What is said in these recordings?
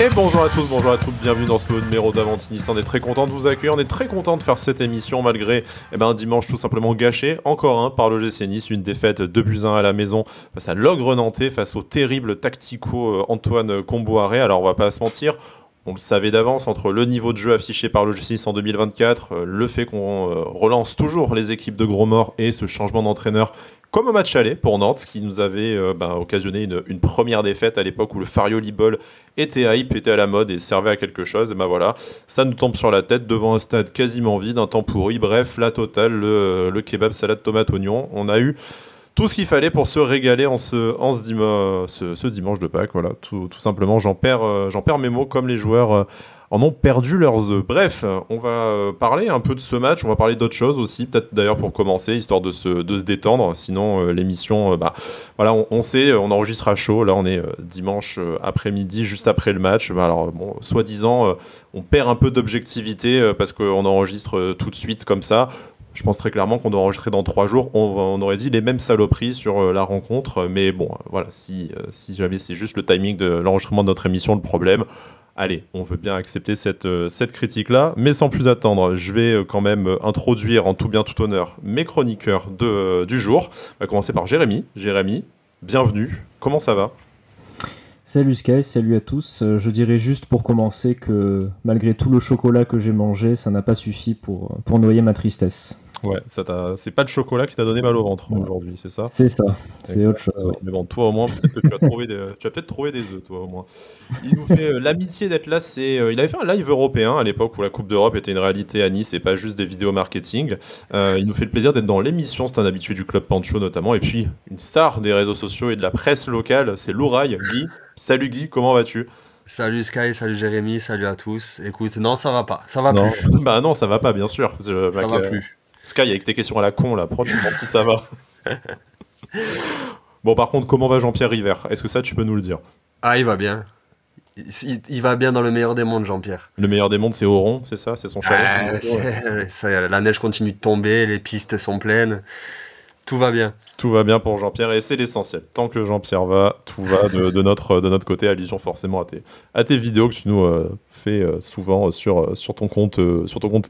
Et bonjour à tous, bonjour à toutes, bienvenue dans ce nouveau numéro d'Avanti Nice. On est très content de vous accueillir, on est très content de faire cette émission malgré un dimanche tout simplement gâché, encore un par l'OGC Nice, une défaite 2-1 à la maison face à l'ogre nantais, face au terrible tactico Antoine Kombouaré. Alors on va pas se mentir, on le savait d'avance, entre le niveau de jeu affiché par l'OGC Nice en 2024, le fait qu'on relance toujours les équipes de gros morts et ce changement d'entraîneur comme au match aller pour Nantes, qui nous avait occasionné une première défaite à l'époque où le Farioli Ball était hype, était à la mode et servait à quelque chose. Et voilà, ça nous tombe sur la tête devant un stade quasiment vide, un temps pourri. Bref, la totale, le kebab, salade, tomate, oignon. On a eu tout ce qu'il fallait pour se régaler ce dimanche de Pâques. Voilà, tout simplement, j'en perds mes mots comme les joueurs en ont perdu leurs œufs. Bref, on va parler un peu de ce match, on va parler d'autres choses aussi, peut-être d'ailleurs pour commencer, histoire de se détendre. Sinon, l'émission, voilà, on sait, on enregistre à chaud. Là, on est dimanche après-midi, juste après le match. Alors, bon, soi-disant, on perd un peu d'objectivité parce qu'on enregistre tout de suite comme ça. Je pense très clairement qu'on doit enregistrer dans 3 jours. On aurait dit les mêmes saloperies sur la rencontre. Mais bon, voilà, si jamais c'est juste le timing de l'enregistrement de notre émission le problème, allez, on veut bien accepter cette critique-là. Mais sans plus attendre, je vais quand même introduire en tout bien tout honneur mes chroniqueurs du jour. On va commencer par Jérémy. Jérémy, bienvenue. Comment ça va ? Salut Sky, salut à tous. Je dirais juste pour commencer que malgré tout le chocolat que j'ai mangé, ça n'a pas suffi pour noyer ma tristesse. Ouais, c'est pas le chocolat qui t'a donné mal au ventre aujourd'hui, c'est ça ? C'est ça, c'est autre chose. Ouais. Mais bon, toi au moins, peut-être que tu as peut-être trouvé des œufs, toi au moins. Il nous fait l'amitié d'être là. Il avait fait un live européen à l'époque où la Coupe d'Europe était une réalité à Nice et pas juste des vidéos marketing. Il nous fait le plaisir d'être dans l'émission, c'est un habitué du Club Pancho notamment. Et puis, une star des réseaux sociaux et de la presse locale, c'est Louraille. Guy, salut Guy, comment vas-tu ? Salut Sky, salut Jérémy, salut à tous. Écoute, non, ça va pas, ça va non. plus. Bah non, ça va pas, bien sûr. Ça va plus. Sky, avec tes questions à la con, là, prends tu demandes si ça va. Bon, par contre, comment va Jean-Pierre River ? Est-ce que ça, tu peux nous le dire ? Ah, il va bien. Il va bien dans le meilleur des mondes, Jean-Pierre. Le meilleur des mondes, c'est Oron, c'est ça ? C'est son chalet ? La neige continue de tomber, les pistes sont pleines. Tout va bien. Tout va bien pour Jean-Pierre et c'est l'essentiel. Tant que Jean-Pierre va, tout va de notre côté. Allusion forcément à tes vidéos que tu nous fais souvent sur ton compte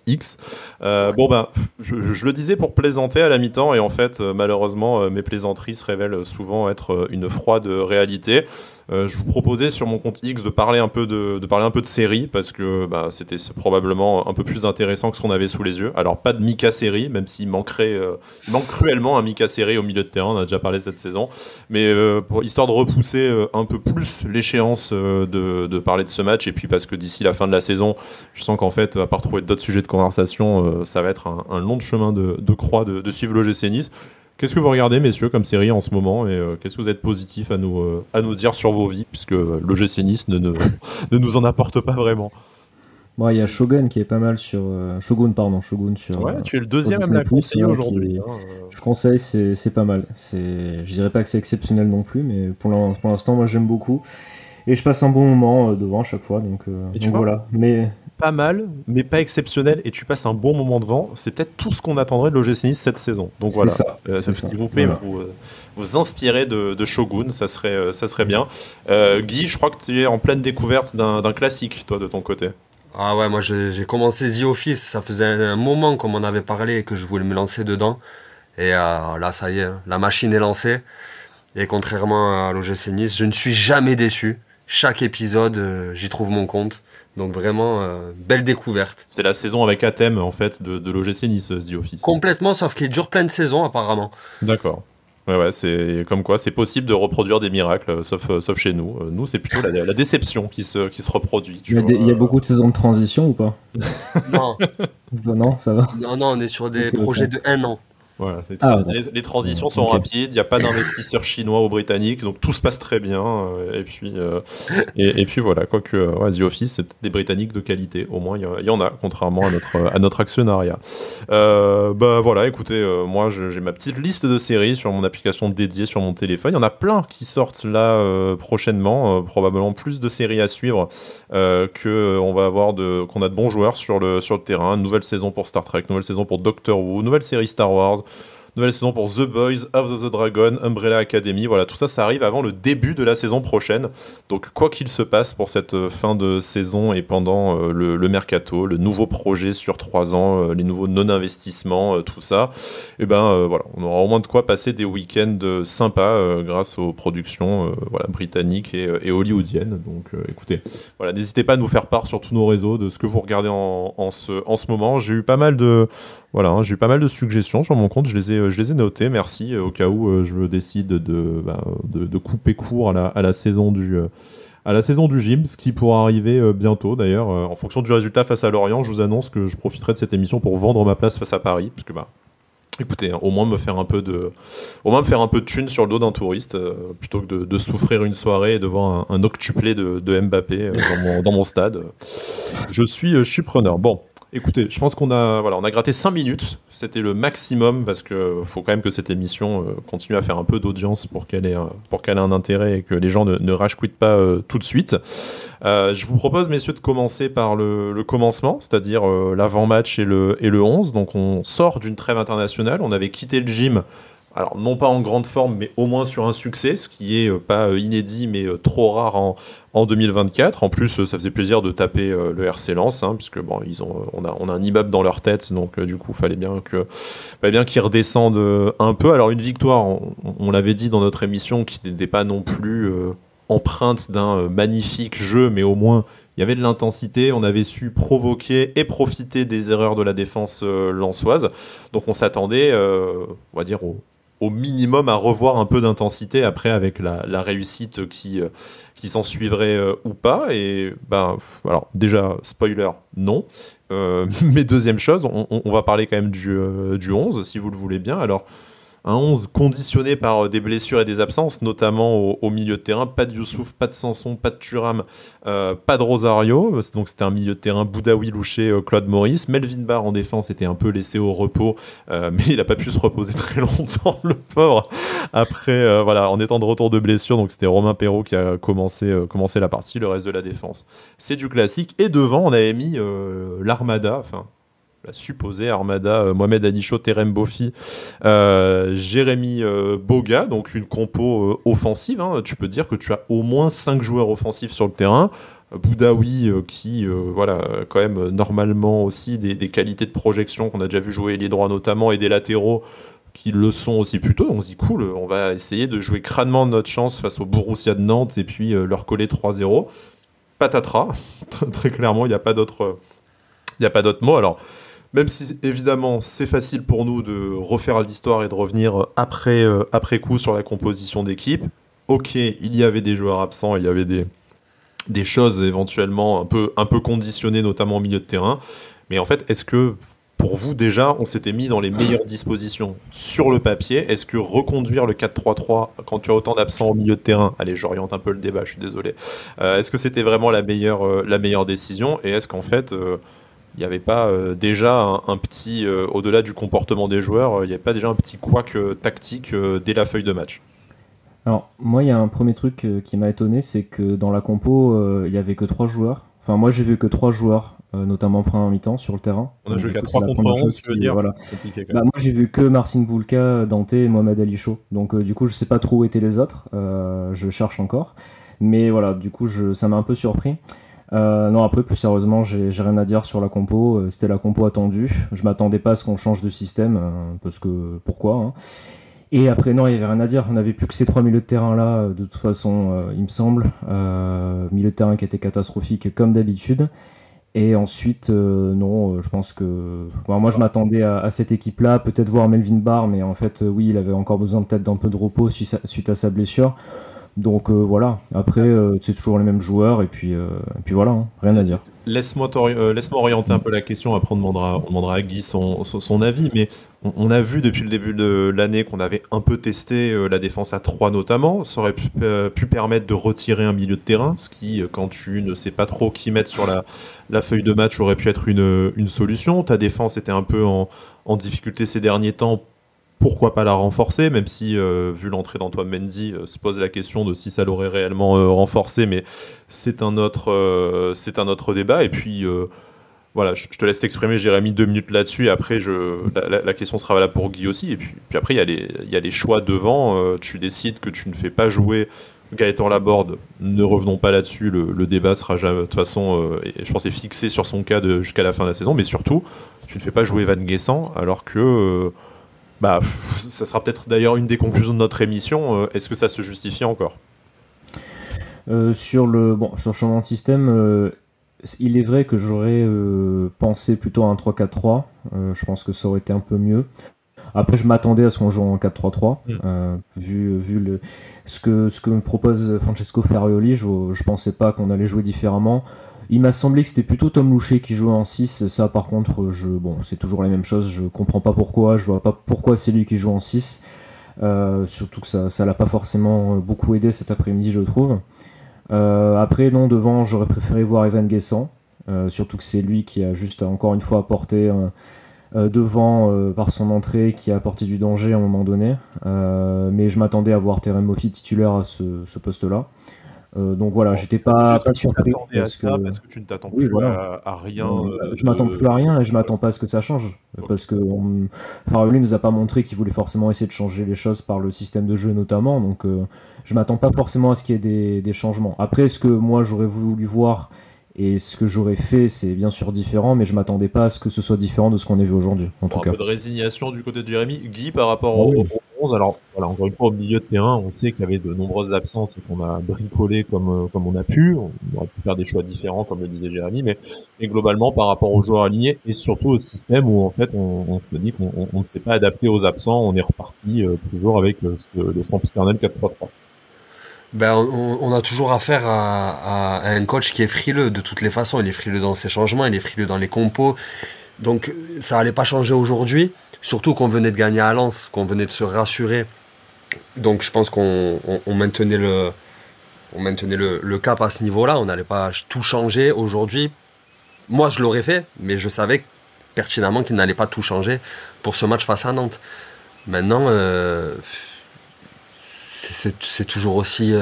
X. Bon ben, je le disais pour plaisanter à la mi-temps et en fait, malheureusement, mes plaisanteries se révèlent souvent être une froide réalité. Je vous proposais sur mon compte X de parler un peu de séries parce que c'était probablement un peu plus intéressant que ce qu'on avait sous les yeux. Alors pas de Mika série, même s'il manque cruellement un Mika série au milieu de terrain, on a déjà parlé cette saison, mais histoire de repousser un peu plus l'échéance de parler de ce match, et puis parce que d'ici la fin de la saison, je sens qu'en fait, à part trouver d'autres sujets de conversation, ça va être un long chemin de croix de suivre l'OGC Nice. Qu'est-ce que vous regardez, messieurs, comme série en ce moment, et qu'est-ce que vous êtes positif à nous dire sur vos vies, puisque l'OGC Nice ne nous en apporte pas vraiment. Bon, il y a Shogun qui est pas mal sur... Shogun sur... Ouais, tu es le deuxième à me la conseiller aujourd'hui. Je conseille, c'est pas mal. Je dirais pas que c'est exceptionnel non plus, mais pour l'instant, moi j'aime beaucoup. Et je passe un bon moment devant à chaque fois, donc voilà. Mais... Pas mal, mais pas exceptionnel, et tu passes un bon moment devant. C'est peut-être tout ce qu'on attendrait de l'OGC Nice cette saison. Donc voilà, s'il vous plaît, voilà. vous inspirez de Shogun, ça serait bien. Guy, je crois que tu es en pleine découverte d'un classique, toi, de ton côté. Ah ouais, moi j'ai commencé The Office, ça faisait un moment qu'on m'en avait parlé et que je voulais me lancer dedans. Et là, ça y est, la machine est lancée. Et contrairement à l'OGC Nice, je ne suis jamais déçu. Chaque épisode, j'y trouve mon compte. Donc vraiment, belle découverte. C'est la saison avec à thème, en fait, de l'OGC Nice, The Office. Complètement, sauf qu'il dure plein de saisons, apparemment. D'accord. Ouais, c'est comme quoi, c'est possible de reproduire des miracles, sauf chez nous. Nous, c'est plutôt la déception qui se reproduit. Il y a beaucoup de saisons de transition ou pas ? Non. Non, ça va. Non, on est sur des projets de 1 an. Voilà, les transitions sont rapides, il n'y a pas d'investisseurs chinois ou britanniques, donc tout se passe très bien. Et puis voilà, quoique The Office, c'est des Britanniques de qualité, au moins il y en a, contrairement à notre actionnariat. Voilà, écoutez, moi j'ai ma petite liste de séries sur mon application dédiée sur mon téléphone. Il y en a plein qui sortent là prochainement, probablement plus de séries à suivre qu'on va avoir qu'on a de bons joueurs sur le terrain. Nouvelle saison pour Star Trek, nouvelle saison pour Doctor Who, nouvelle série Star Wars. Nouvelle saison pour The Boys, House of the Dragon, Umbrella Academy. Voilà, tout ça, ça arrive avant le début de la saison prochaine. Donc, quoi qu'il se passe pour cette fin de saison et pendant le mercato, le nouveau projet sur 3 ans, les nouveaux non-investissements, tout ça, et voilà, on aura au moins de quoi passer des week-ends sympas grâce aux productions britanniques et hollywoodiennes. Donc, écoutez, voilà, n'hésitez pas à nous faire part sur tous nos réseaux de ce que vous regardez en ce moment. J'ai eu pas mal de suggestions sur mon compte, je les ai notées, merci, au cas où je décide de couper court à la saison du gym, ce qui pourra arriver bientôt d'ailleurs. En fonction du résultat face à Lorient, je vous annonce que je profiterai de cette émission pour vendre ma place face à Paris, parce que écoutez, au moins me faire un peu de thunes sur le dos d'un touriste, plutôt que de souffrir une soirée et de voir un octuplé de Mbappé dans mon stade. Je suis preneur. Bon. Écoutez, je pense qu'on a gratté 5 minutes, c'était le maximum, parce que faut quand même que cette émission continue à faire un peu d'audience pour qu'elle ait un intérêt et que les gens ne rage-quittent pas tout de suite. Je vous propose, messieurs, de commencer par le commencement, c'est-à-dire l'avant-match et le 11. Donc on sort d'une trêve internationale, on avait quitté le gym. Alors, non pas en grande forme, mais au moins sur un succès, ce qui est pas inédit, mais trop rare en 2024. En plus, ça faisait plaisir de taper le RC Lens, puisque on a un immeuble dans leur tête, donc du coup, fallait bien qu'ils redescendent un peu. Alors, une victoire, on l'avait dit dans notre émission, qui n'était pas non plus empreinte d'un magnifique jeu, mais au moins il y avait de l'intensité, on avait su provoquer et profiter des erreurs de la défense lensoise. Donc on s'attendait, on va dire, au minimum à revoir un peu d'intensité après, avec la réussite qui s'en suivrait ou pas. Et alors déjà, spoiler, non. Mais deuxième chose, on va parler quand même du 11, si vous le voulez bien. Alors, un 11 conditionné par des blessures et des absences, notamment au milieu de terrain. Pas de Youssouf, pas de Sanson, pas de Thuram, pas de Rosario. Donc c'était un milieu de terrain Boudaoui, Louché, Claude Maurice. Melvin Barr en défense était un peu laissé au repos, mais il n'a pas pu se reposer très longtemps, le pauvre. Après, en étant de retour de blessure, donc c'était Romain Perrault qui a commencé la partie. Le reste de la défense, c'est du classique. Et devant, on avait mis l'armada, la supposée armada, Mohamed Anicho, Terem Bofi, Jérémy Boga, donc une compo offensive. Tu peux dire que tu as au moins 5 joueurs offensifs sur le terrain. Boudaoui qui, quand même, normalement aussi des qualités de projection qu'on a déjà vu jouer ailier droit notamment, et des latéraux qui le sont aussi plutôt. Donc on se dit cool, on va essayer de jouer crânement de notre chance face au Borussia de Nantes et puis leur coller 3-0. Patatras, très clairement, il n'y a pas d'autre mot. Alors, même si, évidemment, c'est facile pour nous de refaire l'histoire et de revenir après coup sur la composition d'équipe. Ok, il y avait des joueurs absents, il y avait des choses éventuellement un peu conditionnées, notamment au milieu de terrain. Mais en fait, est-ce que, pour vous, déjà, on s'était mis dans les meilleures dispositions sur le papier? Est-ce que reconduire le 4-3-3 quand tu as autant d'absents au milieu de terrain, allez, j'oriente un peu le débat, je suis désolé, est-ce que c'était vraiment la meilleure décision? Et est-ce qu'en fait... il n'y avait pas déjà un petit, au-delà du comportement des joueurs, il n'y avait pas déjà un petit couac tactique dès la feuille de match? Alors, moi, il y a un premier truc qui m'a étonné, c'est que dans la compo, il n'y avait que 3 joueurs. Enfin, moi, j'ai vu que 3 joueurs, notamment en première mi-temps, sur le terrain. On a joué qu'à 3 contre 11, tu veux dire? Voilà. Moi, j'ai vu que Marcin Bulka, Dante et Mohamed Ali Chaud. Donc, du coup, je ne sais pas trop où étaient les autres. Je cherche encore. Mais voilà, du coup, ça m'a un peu surpris. Non, après, plus sérieusement, j'ai rien à dire sur la compo. C'était la compo attendue. Je m'attendais pas à ce qu'on change de système, parce que pourquoi, Et après, non, il y avait rien à dire. On n'avait plus que ces 3 milieux de terrain là, de toute façon, il me semble. Milieu de terrain qui était catastrophique comme d'habitude. Et ensuite, non, je pense que... moi, je m'attendais à cette équipe-là, peut-être voir Melvin Barr, mais en fait, oui, il avait encore besoin peut-être d'un peu de repos suite à sa blessure. Donc voilà, après c'est toujours les mêmes joueurs et puis voilà, rien à dire. Laisse-moi orienter un peu la question, après on demandera à Guy son avis, mais on a vu depuis le début de l'année qu'on avait un peu testé la défense à 3 notamment. Ça aurait pu permettre de retirer un milieu de terrain, ce qui, quand tu ne sais pas trop qui mettre sur la feuille de match, aurait pu être une solution. Ta défense était un peu en difficulté ces derniers temps. Pourquoi pas la renforcer, même si, vu l'entrée d'Antoine Mendy, se pose la question de si ça l'aurait réellement renforcé, mais c'est un autre débat. Et puis, voilà, je te laisse t'exprimer, Jérémy, 2 minutes là-dessus. Et après, la question sera valable pour Guy aussi. Et puis après, il y a les choix devant. Tu décides que tu ne fais pas jouer Gaëtan Laborde. Ne revenons pas là-dessus. Le débat sera jamais, de toute façon, et je pense, est fixé sur son cas jusqu'à la fin de la saison. Mais surtout, tu ne fais pas jouer Van Guessant, alors que ça sera peut-être d'ailleurs une des conclusions de notre émission. Est-ce que ça se justifie encore? Sur le changement de système, il est vrai que j'aurais pensé plutôt à un 3-4-3. Je pense que ça aurait été un peu mieux. Après, je m'attendais à ce qu'on joue en 4-3-3. Vu ce que me propose Francesco Farioli, je pensais pas qu'on allait jouer différemment. Il m'a semblé que c'était plutôt Tom Louchet qui jouait en 6. Ça, par contre, c'est toujours la même chose. Je comprends pas pourquoi. Je vois pas pourquoi c'est lui qui joue en 6. Surtout que ça l'a pas forcément beaucoup aidé cet après-midi, je trouve. Après, non, devant, j'aurais préféré voir Evan Guessant. Surtout que c'est lui qui a juste, encore une fois, apporté devant par son entrée, qui a apporté du danger à un moment donné. Mais je m'attendais à voir Terem Moffi titulaire à ce poste-là. Donc voilà, j'étais pas surpris. Parce que tu ne t'attends plus à rien. Je m'attends plus à rien et je m'attends pas à ce que ça change. Okay. Parce que Farioli nous a pas montré qu'il voulait forcément essayer de changer les choses par le système de jeu notamment. Donc je m'attends pas forcément à ce qu'il y ait des changements. Après, ce que moi j'aurais voulu voir et ce que j'aurais fait, c'est bien sûr différent, mais je m'attendais pas à ce que ce soit différent de ce qu'on a vu aujourd'hui. En tout cas. Un peu de résignation du côté de Jérémy. Guy, par rapport au 11, alors voilà, encore une fois, au milieu de terrain, on sait qu'il y avait de nombreuses absences et qu'on a bricolé comme on a pu. On aurait pu faire des choix différents, comme le disait Jérémy, mais globalement, par rapport aux joueurs alignés et surtout au système où en fait, on se dit qu'on ne s'est pas adapté aux absents, on est reparti toujours avec le sempiternel 4-3-3. On a toujours affaire à un coach qui est frileux de toutes les façons. Il est frileux dans ses changements, il est frileux dans les compos. Donc ça allait pas changer aujourd'hui, surtout qu'on venait de gagner à Lens, qu'on venait de se rassurer. Donc je pense qu'on maintenait le cap à ce niveau-là. On n'allait pas tout changer aujourd'hui. Moi je l'aurais fait, mais je savais pertinemment qu'il n'allait pas tout changer pour ce match face à Nantes. Maintenant... c'est toujours aussi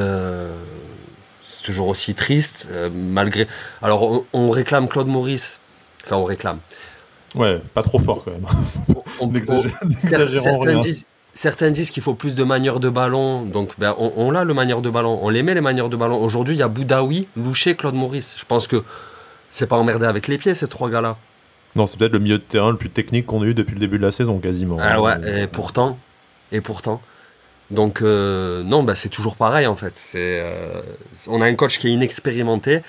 triste malgré. Alors on réclame Claude Maurice. Enfin on réclame. Ouais, pas trop fort quand même. Certains disent qu'il faut plus de manieurs de ballon. Donc on a le manieur de ballon. On les met les manieurs de ballon. Aujourd'hui il y a Boudaoui, Louchet, Claude Maurice. Je pense que c'est pas emmerdé avec les pieds ces trois gars-là. Non, c'est peut-être le milieu de terrain le plus technique qu'on a eu depuis le début de la saison quasiment. Ah ouais. Et pourtant. Donc non, c'est toujours pareil en fait. On a un coach qui est inexpérimenté,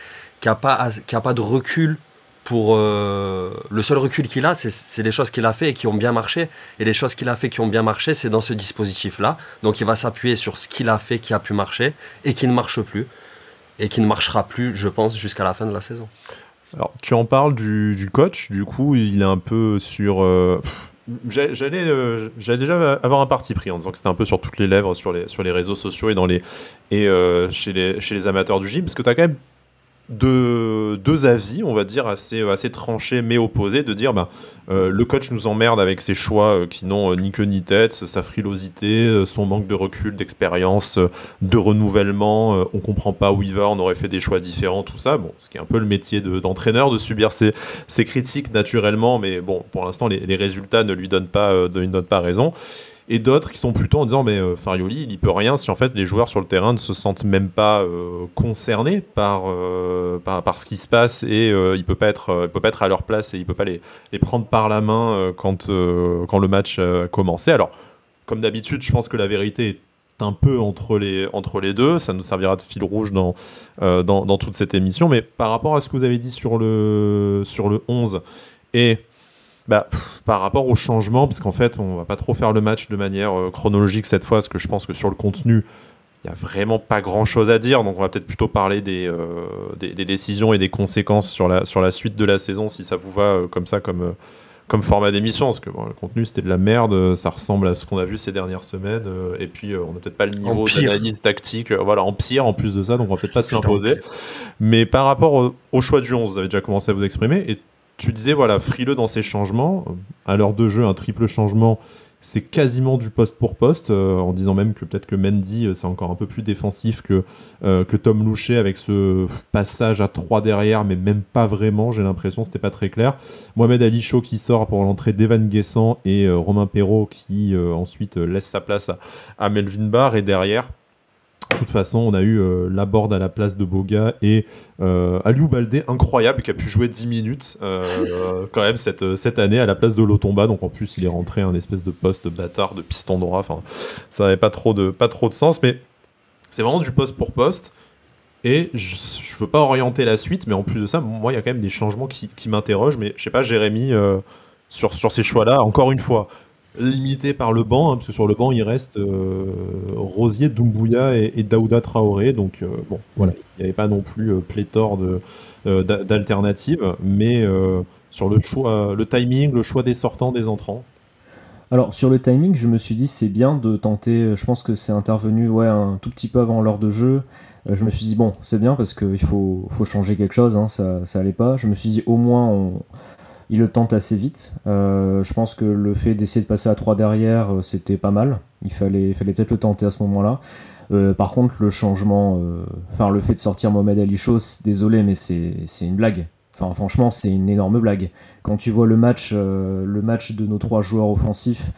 qui a pas de recul pour. Le seul recul qu'il a, c'est les choses qu'il a fait et qui ont bien marché. Et les choses qu'il a fait qui ont bien marché, c'est dans ce dispositif-là. Donc il va s'appuyer sur ce qu'il a fait qui a pu marcher et qui ne marche plus et qui ne marchera plus, je pense, jusqu'à la fin de la saison. Alors tu en parles du coach. Du coup, il est un peu sur. J'allais déjà avoir un parti pris en disant que c'était un peu sur toutes les lèvres sur les réseaux sociaux et chez les amateurs du gym, parce que tu as quand même deux avis, on va dire, assez tranchés mais opposés, de dire le coach nous emmerde avec ses choix qui n'ont ni queue ni tête, sa frilosité, son manque de recul, d'expérience, de renouvellement, on comprend pas où il va, on aurait fait des choix différents, tout ça, bon, ce qui est un peu le métier d'entraîneur, de subir ces critiques naturellement, mais bon, pour l'instant les résultats ne lui donnent pas raison. Et d'autres qui sont plutôt en disant Farioli il y peut rien si en fait les joueurs sur le terrain ne se sentent même pas concernés par ce qui se passe et il peut pas être à leur place et il peut pas les prendre par la main quand le match a commencé. Alors comme d'habitude je pense que la vérité est un peu entre les deux, ça nous servira de fil rouge dans toute cette émission, mais par rapport à ce que vous avez dit sur le 11 et par rapport au changement, parce qu'en fait, on va pas trop faire le match de manière chronologique cette fois, parce que je pense que sur le contenu, il y a vraiment pas grand-chose à dire. Donc, on va peut-être plutôt parler des décisions et des conséquences sur la suite de la saison, si ça vous va comme ça, comme format d'émission. Parce que le contenu, c'était de la merde. Ça ressemble à ce qu'on a vu ces dernières semaines. Et puis, on n'a peut-être pas le niveau d'analyse tactique. En pire, en plus de ça. Donc, on va peut-être pas se l'imposer. Mais par rapport au choix du 11, vous avez déjà commencé à vous exprimer. Et tu disais, frileux dans ses changements. À l'heure de jeu, un triple changement c'est quasiment du poste pour poste, en disant même que peut-être que Mendy c'est encore un peu plus défensif que Tom Louchet avec ce passage à 3 derrière, mais même pas vraiment, j'ai l'impression, c'était pas très clair. Mohamed Ali Chaud qui sort pour l'entrée d'Evan Guessant et Romain Perrault qui ensuite laisse sa place à Melvin Barr, et derrière de toute façon, on a eu Laborde à la place de Boga et Aliou Baldé, incroyable, qui a pu jouer 10 minutes quand même cette année à la place de Lotomba. Donc en plus, il est rentré un espèce de poste bâtard de piston droit. Enfin, ça n'avait pas trop de sens, mais c'est vraiment du poste pour poste. Et je veux pas orienter la suite, mais en plus de ça, moi, il y a quand même des changements qui m'interrogent. Mais je sais pas, Jérémy, sur ces choix-là, encore une fois, limité par le banc, hein, parce que sur le banc il reste Rosier, Doumbouya et Daouda Traoré, donc bon voilà, il n'y avait pas non plus pléthore d'alternatives, mais sur le choix, le timing, le choix des sortants, des entrants. Alors sur le timing, je me suis dit c'est bien de tenter, je pense que c'est intervenu un tout petit peu avant l'heure de jeu. Je me suis dit bon c'est bien parce qu'il faut changer quelque chose, hein, ça allait pas. Je me suis dit au moins il le tente assez vite. Je pense que le fait d'essayer de passer à 3 derrière, c'était pas mal. Il fallait peut-être le tenter à ce moment-là. Par contre, le changement, le fait de sortir Mohamed Ali Chaud, désolé, mais c'est une blague. Enfin, franchement, c'est une énorme blague. Quand tu vois le match de nos 3 joueurs offensifs,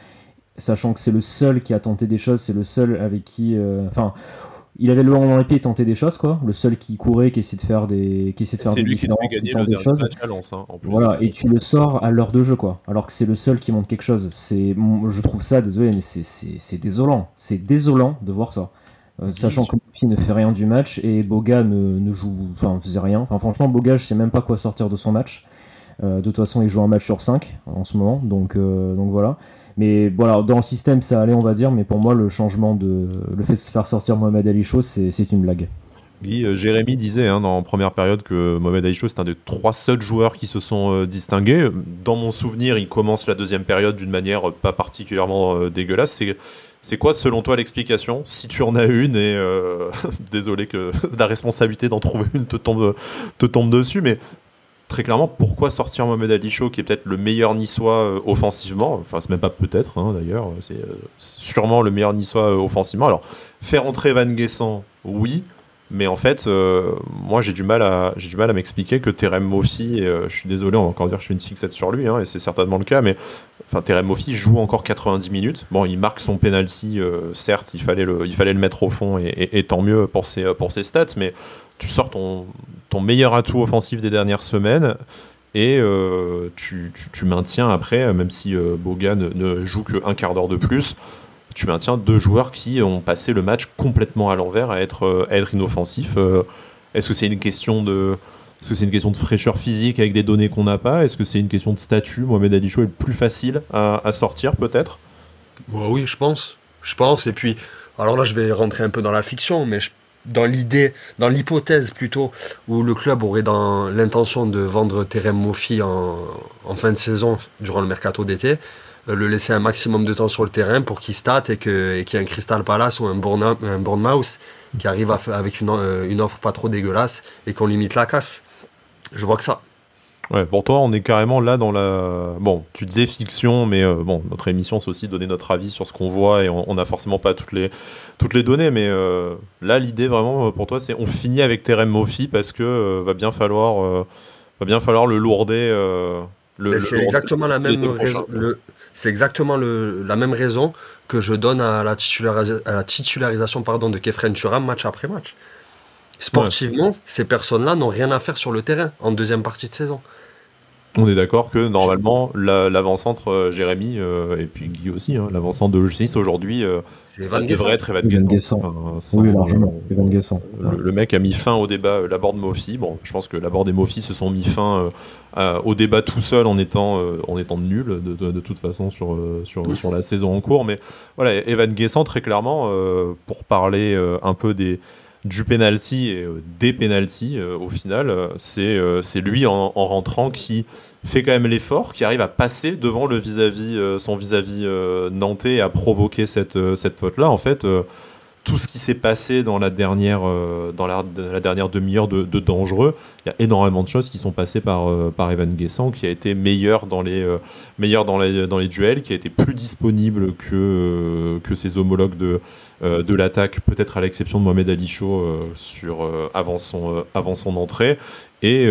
sachant que c'est le seul qui a tenté des choses, c'est le seul avec qui... il avait le long dans les pieds et tentait des choses, quoi. Le seul qui courait, qui essayait de faire des c'est lui différences, qui qui a gagné tentait des choses. match à Lens, hein, en plus. Voilà, et tu le sors à l'heure de jeu, quoi. Alors que c'est le seul qui montre quelque chose. Je trouve ça, désolé, mais c'est désolant. C'est désolant de voir ça. Sachant que Mofi ne fait rien du match et Boga ne faisait rien. Enfin, franchement, Boga, je sais même pas quoi sortir de son match. De toute façon, il joue un match sur 5 en ce moment, donc voilà. Mais voilà, dans le système, ça allait, on va dire, mais pour moi, le fait de se faire sortir Mohamed Ali Chaud, c'est une blague. Jérémy disait en première période que Mohamed Ali Chaud c'est un des 3 seuls joueurs qui se sont distingués. Dans mon souvenir, il commence la deuxième période d'une manière pas particulièrement dégueulasse. C'est quoi selon toi l'explication, si tu en as une, et désolé que la responsabilité d'en trouver une te tombe dessus, mais très clairement, pourquoi sortir Mohamed Ali Chaud, qui est peut-être le meilleur niçois offensivement, enfin c'est même pas peut-être d'ailleurs, c'est sûrement le meilleur niçois offensivement. Alors faire entrer Van Guessant, oui, mais en fait moi j'ai du mal à m'expliquer que Terem Moffi, et je suis désolé, on va encore dire que je fais une fixette sur lui, et c'est certainement le cas, mais enfin Terem Moffi joue encore 90 minutes. Bon, il marque son penalty, certes, il fallait le mettre au fond, et tant mieux pour ses stats, mais tu sors ton meilleur atout offensif des dernières semaines et tu maintiens après, même si Boga ne joue qu'un quart d'heure de plus, tu maintiens 2 joueurs qui ont passé le match complètement à l'envers à être inoffensifs. Est-ce que c'est une question de fraîcheur physique avec des données qu'on n'a pas? Est-ce que c'est une question de statut? Mohamed Ali Chaud est le plus facile à sortir peut-être? Oui, je pense. Et puis, alors là je vais rentrer un peu dans la fiction, mais dans l'hypothèse plutôt, où le club aurait dans l'intention de vendre Terem Moffi en fin de saison, durant le mercato d'été, le laisser un maximum de temps sur le terrain pour qu'il state et qu'il y ait un Crystal Palace ou un Bournemouth qui arrive avec une offre pas trop dégueulasse et qu'on limite la casse. Je vois que ça. Ouais, pour toi, on est carrément là dans la... Bon, tu disais fiction, mais notre émission, c'est aussi donner notre avis sur ce qu'on voit, et on n'a forcément pas toutes les données, mais là, l'idée, vraiment, pour toi, c'est on finit avec Terem Moffi parce que va bien falloir le lourder... c'est exactement la même raison. C'est exactement la même raison que je donne à la titularisation de Khéphren Thuram match après match. Sportivement, ces personnes-là n'ont rien à faire sur le terrain en deuxième partie de saison. On est d'accord que normalement l'avant-centre Jérémy et puis Guy aussi, l'avant-centre de l'OGC Nice aujourd'hui, ça devrait être Evan Guessant. Oui, largement, Evan Guessant. Le mec a mis fin au débat Laborde Moffi. Bon, je pense que Laborde et Moffi se sont mis fin au débat tout seul en étant nuls de toute façon sur la saison en cours. Mais voilà, Evan Guessant, très clairement, pour parler un peu du penalty et des penalties au final, c'est lui en rentrant qui fait quand même l'effort, qui arrive à passer devant son vis-à-vis nantais et à provoquer cette faute-là. En fait, tout ce qui s'est passé dans la dernière, la dernière demi-heure de dangereux, il y a énormément de choses qui sont passées par Evan Guessant, qui a été meilleur dans les duels, qui a été plus disponible que ses homologues de l'attaque, peut-être à l'exception de Mohamed Ali Chaud avant son entrée. Et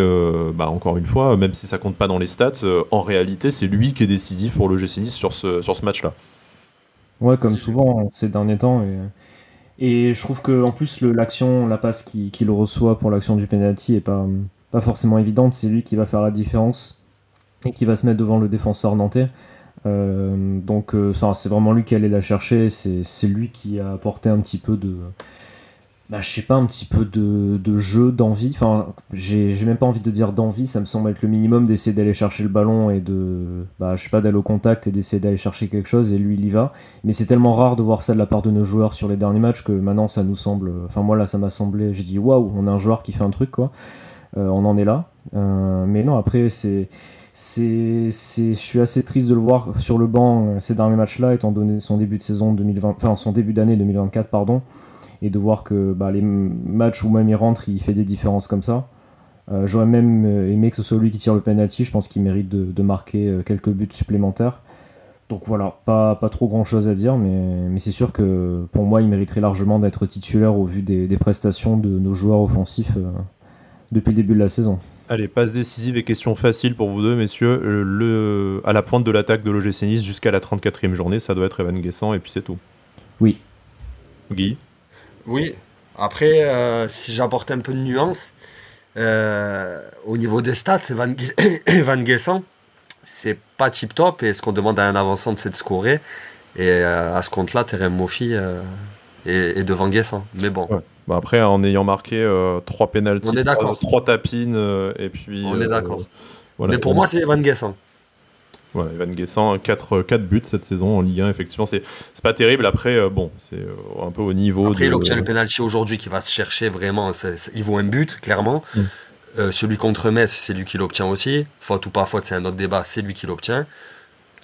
encore une fois, même si ça compte pas dans les stats, en réalité, c'est lui qui est décisif pour l'OGC Nice sur ce match-là. Ouais, comme souvent ces derniers temps. Et je trouve que en plus la passe qu'il reçoit pour l'action du penalty est pas forcément évidente. C'est lui qui va faire la différence et qui va se mettre devant le défenseur nantais. Donc c'est vraiment lui qui allait la chercher. C'est lui qui a apporté un petit peu de jeu, d'envie. Enfin, j'ai même pas envie de dire d'envie, ça me semble être le minimum d'essayer d'aller chercher le ballon et d'aller au contact et d'essayer d'aller chercher quelque chose, et lui il y va. Mais c'est tellement rare de voir ça de la part de nos joueurs sur les derniers matchs que maintenant ça nous semble. Enfin, moi là, ça m'a semblé. J'ai dit waouh, on a un joueur qui fait un truc quoi. On en est là. Mais non, après, je suis assez triste de le voir sur le banc ces derniers matchs-là, étant donné son début de saison 2020, enfin son début d'année 2024, pardon. Et de voir que les matchs où même il rentre, il fait des différences comme ça. J'aurais même aimé que ce soit lui qui tire le penalty. Je pense qu'il mérite de marquer quelques buts supplémentaires. Donc voilà, pas trop grand chose à dire, mais c'est sûr que pour moi, il mériterait largement d'être titulaire au vu des prestations de nos joueurs offensifs depuis le début de la saison. Allez, passe décisive et question facile pour vous deux, messieurs. À la pointe de l'attaque de l'OGC Nice jusqu'à la 34e journée, ça doit être Evan Guessant et puis c'est tout. Oui. Guy ? Oui, après, si j'apporte un peu de nuance, au niveau des stats, Evan Guessant, c'est pas tip top, et ce qu'on demande à un avançant, c'est de scorer. Et à ce compte-là, Terem Moffi est devant Guessant. Mais bon. Ouais. Après, en ayant marqué 3 pénaltys, 3 tapines, et puis. On est d'accord. Voilà. Mais pour moi, c'est Evan Guessant. Voilà, Evan Guessant, 4 buts cette saison en Ligue 1, effectivement, c'est pas terrible. Après, c'est un peu au niveau. Après, il obtient le penalty aujourd'hui qui va se chercher vraiment. Il vaut un but, clairement. Celui contre Metz, c'est lui qui l'obtient aussi. Faute ou pas faute, c'est un autre débat, c'est lui qui l'obtient.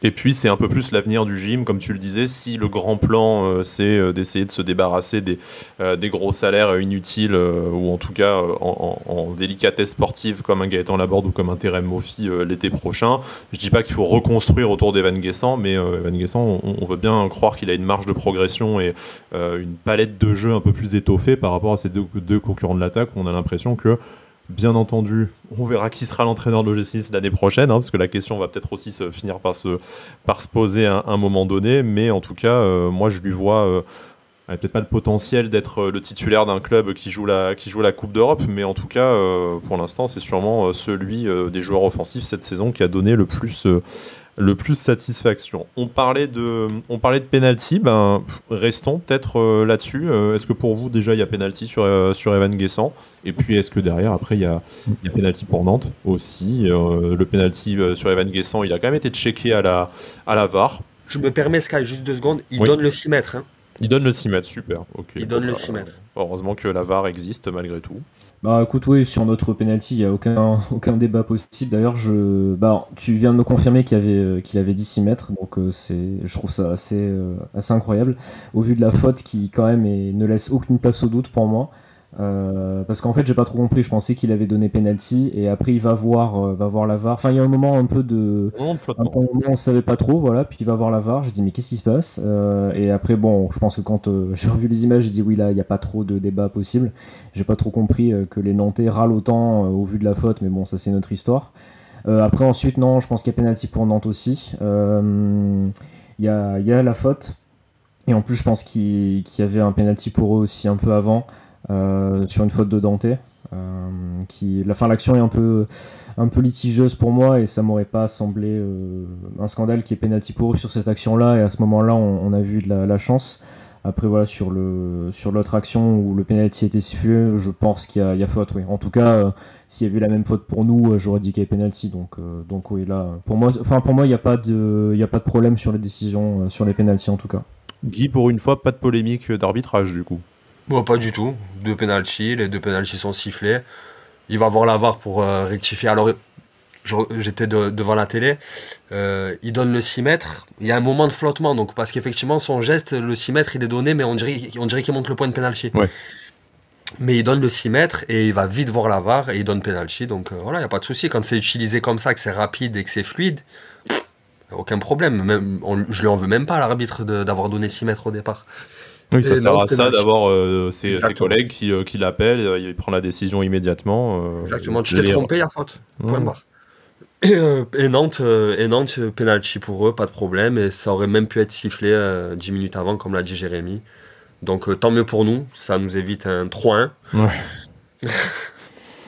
Et puis, c'est un peu plus l'avenir du gym, comme tu le disais. Si le grand plan, c'est d'essayer de se débarrasser des gros salaires inutiles, ou en tout cas en délicatesse sportive, comme un Gaëtan Laborde ou comme un Terem Moffi l'été prochain, je dis pas qu'il faut reconstruire autour d'Evan Guessant, mais Evan Guessant, on veut bien croire qu'il a une marge de progression et une palette de jeu un peu plus étoffée par rapport à ces deux concurrents de l'attaque. On a l'impression que, bien entendu, on verra qui sera l'entraîneur de l'OGC Nice l'année prochaine, parce que la question va peut-être aussi finir par se poser à un moment donné, mais en tout cas, moi je lui vois peut-être pas le potentiel d'être le titulaire d'un club qui joue la Coupe d'Europe, mais en tout cas, pour l'instant, c'est sûrement celui des joueurs offensifs cette saison qui a donné le plus satisfaction. On parlait de penalty, restons peut-être là-dessus. Est-ce que pour vous déjà il y a penalty sur Evan Guessant, et puis est-ce que derrière après il y a penalty pour Nantes aussi. Le penalty sur Evan Guessant, il a quand même été checké à la VAR. Je me permets, Sky, juste 2 secondes, il donne le 6 mètres. Il donne le 6 mètres, super. Okay. Il donne le 6 mètres. Heureusement que la VAR existe malgré tout. Écoute, oui, sur notre penalty, il n'y a aucun débat possible. D'ailleurs, tu viens de me confirmer qu'il avait 16 mètres, donc je trouve ça assez incroyable, au vu de la faute qui, quand même, ne laisse aucune place au doute pour moi. Parce qu'en fait, j'ai pas trop compris. Je pensais qu'il avait donné penalty, et après il va voir la VAR. Enfin, il y a un moment un peu on savait pas trop, voilà. Puis il va voir la VAR. Je dis mais qu'est-ce qui se passe? Et après, bon, je pense que quand j'ai revu les images, j'ai dit oui, là, il y a pas trop de débat possible. J'ai pas trop compris que les Nantais râlent autant au vu de la faute, mais bon, ça c'est notre histoire. Après, ensuite, non, je pense qu'il y a penalty pour Nantes aussi. Il y a la faute, et en plus, je pense qu'il y avait un penalty pour eux aussi un peu avant. Sur une faute de Dante, l'action est un peu litigieuse pour moi, et ça m'aurait pas semblé un scandale qui est penalty pour eux sur cette action-là, et à ce moment-là on a vu de la chance. Après voilà, sur l'autre action où le penalty était sifflé, je pense qu'il y a faute, oui. En tout cas, s'il y avait la même faute pour nous, j'aurais dit qu'il y avait penalty, donc oui, là pour moi il n'y a pas de problème sur les décisions sur les penalties en tout cas. Guy, pour une fois, pas de polémique d'arbitrage du coup. Bon, pas du tout. 2 penalties, les 2 penalties sont sifflés. Il va voir la VAR pour rectifier. Alors, j'étais devant la télé, il donne le 6 mètres, il y a un moment de flottement, donc parce qu'effectivement son geste, le 6 mètres il est donné, mais on dirait qu'il monte le point de pénalty. Ouais. Mais il donne le 6 mètres et il va vite voir la VAR et il donne pénalty, donc voilà, il n'y a pas de souci. Quand c'est utilisé comme ça, que c'est rapide et que c'est fluide, aucun problème. Même, je lui en veux même pas à l'arbitre d'avoir donné 6 mètres au départ. Oui, ça Et sert non, à ça pénalty. d'avoir ses Exactement. collègues qui l'appellent, il prend la décision immédiatement. Exactement, tu t'es trompé, il y a faute. Point Ouais. barre. Et Nantes, penalty pour eux, pas de problème. Et ça aurait même pu être sifflé 10 minutes avant, comme l'a dit Jérémy. Donc tant mieux pour nous, ça nous évite un 3-1. Ouais.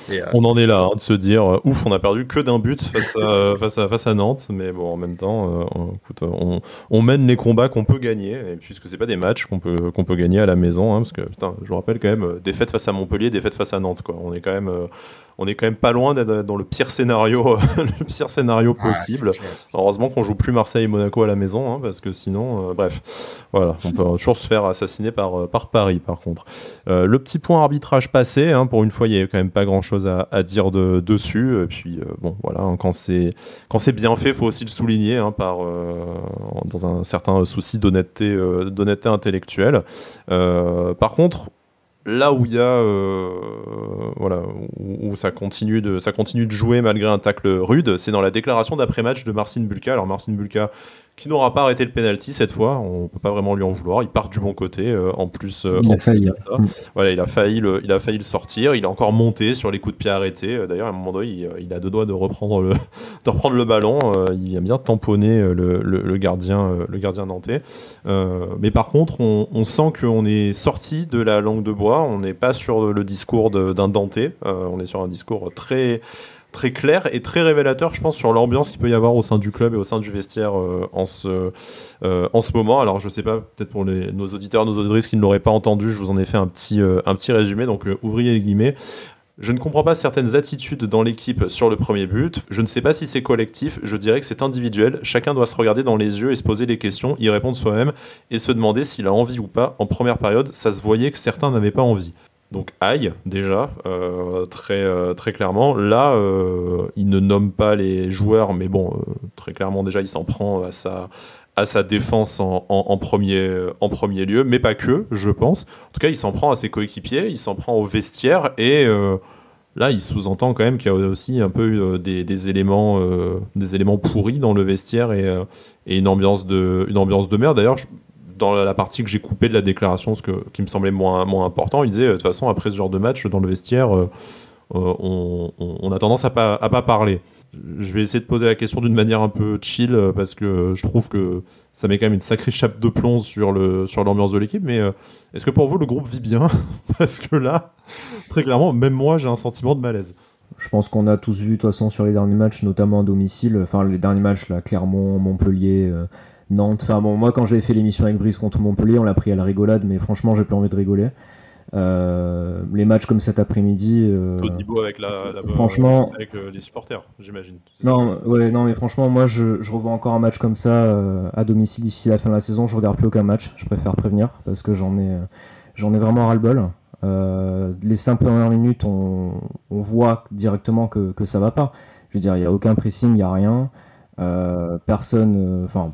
Et, On en est là, hein, de se dire, ouf, on a perdu que d'un but face à Nantes, mais bon, en même temps, écoute, on mène les combats qu'on peut gagner, et puisque c'est pas des matchs qu'on peut gagner à la maison, hein, parce que putain, je vous rappelle quand même, défaite face à Montpellier, défaite face à Nantes, quoi. On est quand même pas loin d'être dans le pire scénario, le pire scénario possible. Heureusement qu'on joue plus Marseille et Monaco à la maison, hein, parce que sinon, bref, voilà, on peut toujours se faire assassiner par Paris, par contre. Le petit point arbitrage passé, hein, pour une fois, il y a quand même pas grand-chose à dire dessus. Et puis, bon, voilà, hein, quand c'est bien fait, il faut aussi le souligner, hein, dans un certain souci d'honnêteté intellectuelle. Par contre, là où il y a voilà, où ça continue de jouer malgré un tacle rude, c'est dans la déclaration d'après-match de Marcin Bulka. Alors Marcin Bulka qui n'aura pas arrêté le penalty cette fois, on peut pas vraiment lui en vouloir, il part du bon côté, en plus Il a failli. de ça. Voilà, il a failli le sortir, il a encore monté sur les coups de pied arrêtés. D'ailleurs à un moment donné il a deux doigts de reprendre le ballon, il a bien tamponné le gardien nantais. Mais par contre on sent qu'on est sorti de la langue de bois, on n'est pas sur le discours d'un Danté, on est sur un discours très très clair et très révélateur, je pense, sur l'ambiance qu'il peut y avoir au sein du club et au sein du vestiaire en ce moment. Alors, je sais pas, peut-être pour nos auditeurs, nos auditrices qui ne l'auraient pas entendu, je vous en ai fait un petit résumé, donc ouvrez les guillemets. Je ne comprends pas certaines attitudes dans l'équipe sur le premier but. Je ne sais pas si c'est collectif, je dirais que c'est individuel. Chacun doit se regarder dans les yeux et se poser les questions, y répondre soi-même et se demander s'il a envie ou pas. En première période, ça se voyait que certains n'avaient pas envie. Donc aïe, déjà, très clairement. Là, il ne nomme pas les joueurs, mais bon, très clairement, déjà, il s'en prend à sa défense en premier lieu, mais pas que, je pense. En tout cas, il s'en prend à ses coéquipiers, il s'en prend au vestiaire, et là, il sous-entend quand même qu'il y a aussi un peu des éléments pourris dans le vestiaire et une ambiance de merde. D'ailleurs, dans la partie que j'ai coupée de la déclaration, qui me semblait moins important, il disait de toute façon après ce genre de match dans le vestiaire, on a tendance à pas parler. Je vais essayer de poser la question d'une manière un peu chill parce que je trouve que ça met quand même une sacrée chape de plomb sur l'ambiance de l'équipe. Mais est-ce que pour vous le groupe vit bien? Parce que là, très clairement, même moi j'ai un sentiment de malaise. Je pense qu'on a tous vu de toute façon sur les derniers matchs, notamment à domicile, enfin les derniers matchs là, Clermont, Montpellier, Nantes. Enfin bon, moi quand j'avais fait l'émission avec Brice contre Montpellier, on l'a pris à la rigolade, mais franchement j'ai plus envie de rigoler. Les matchs comme cet après-midi, Todibo avec franchement, avec les supporters, j'imagine. non, ouais, non, mais franchement, moi je revois encore un match comme ça à domicile d'ici la fin de la saison. Je regarde plus aucun match, je préfère prévenir parce que j'en ai vraiment ras-le-bol. Les 5 premières minutes, on voit directement que ça va pas. Je veux dire, il n'y a aucun pressing, il n'y a rien. Personne, enfin,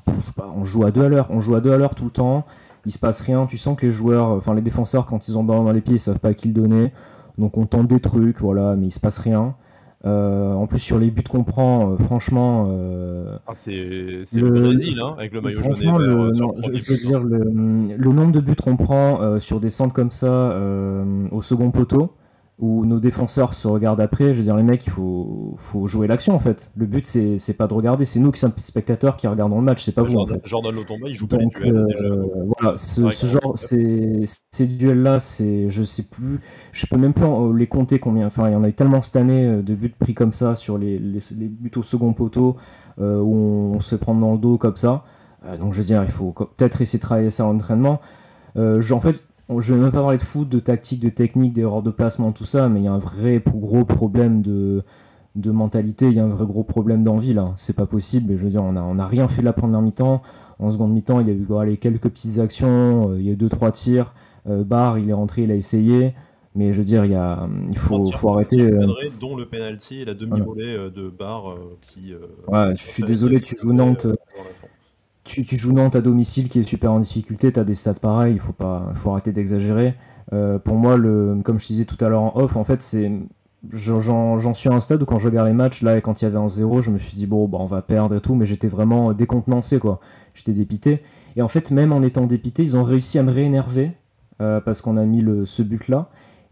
on joue à 2 à l'heure tout le temps. Il se passe rien. Tu sens que les joueurs, enfin les défenseurs, quand ils ont le ballon dans les pieds, ils savent pas à qui le donner. Donc on tente des trucs, voilà, mais il se passe rien. En plus sur les buts qu'on prend, franchement, C'est le Brésil, hein, avec le maillot jaune et vert sur le premier je veux but, dire le nombre de buts qu'on prend sur des centres comme ça au second poteau, où nos défenseurs se regardent après. Je veux dire, les mecs, il faut jouer l'action en fait. Le but c'est pas de regarder, c'est nous qui sommes spectateurs qui regardons le match, c'est pas vous en fait. Jordan Lotomba, il joue pas les Donc duels déjà. voilà, ce genre, ces duels-là, je sais plus, je peux même plus les compter combien. Enfin, il y en a eu tellement cette année de buts pris comme ça sur les buts au second poteau où on se fait prendre dans le dos comme ça. Donc je veux dire, il faut peut-être essayer de travailler ça en entraînement. En fait, je vais même pas parler de foot, de tactique, de technique, d'erreurs de placement, tout ça, mais il y a un vrai gros problème de mentalité, il y a un vrai gros problème d'envie là. C'est pas possible. Je veux dire, on a rien fait de la première mi-temps. En seconde mi-temps, il y a eu quelques petites actions, il y a eu 2-3 tirs. Barre, il est rentré, il a essayé. Mais je veux dire, il faut arrêter. Cadré, dont le penalty et la Voilà. demi-volée de Barre qui Ouais, je suis désolé, tu joues Nantes à domicile qui est super en difficulté, tu as des stats pareils, faut arrêter d'exagérer. Pour moi, comme je te disais tout à l'heure en off, en fait, j'en suis à un stade où quand je regarde les matchs, là, quand il y avait un 0, je me suis dit, bon, bah, on va perdre et tout, mais j'étais vraiment décontenancé, quoi. J'étais dépité. Et en fait, même en étant dépité, ils ont réussi à me réénerver parce qu'on a mis ce but-là.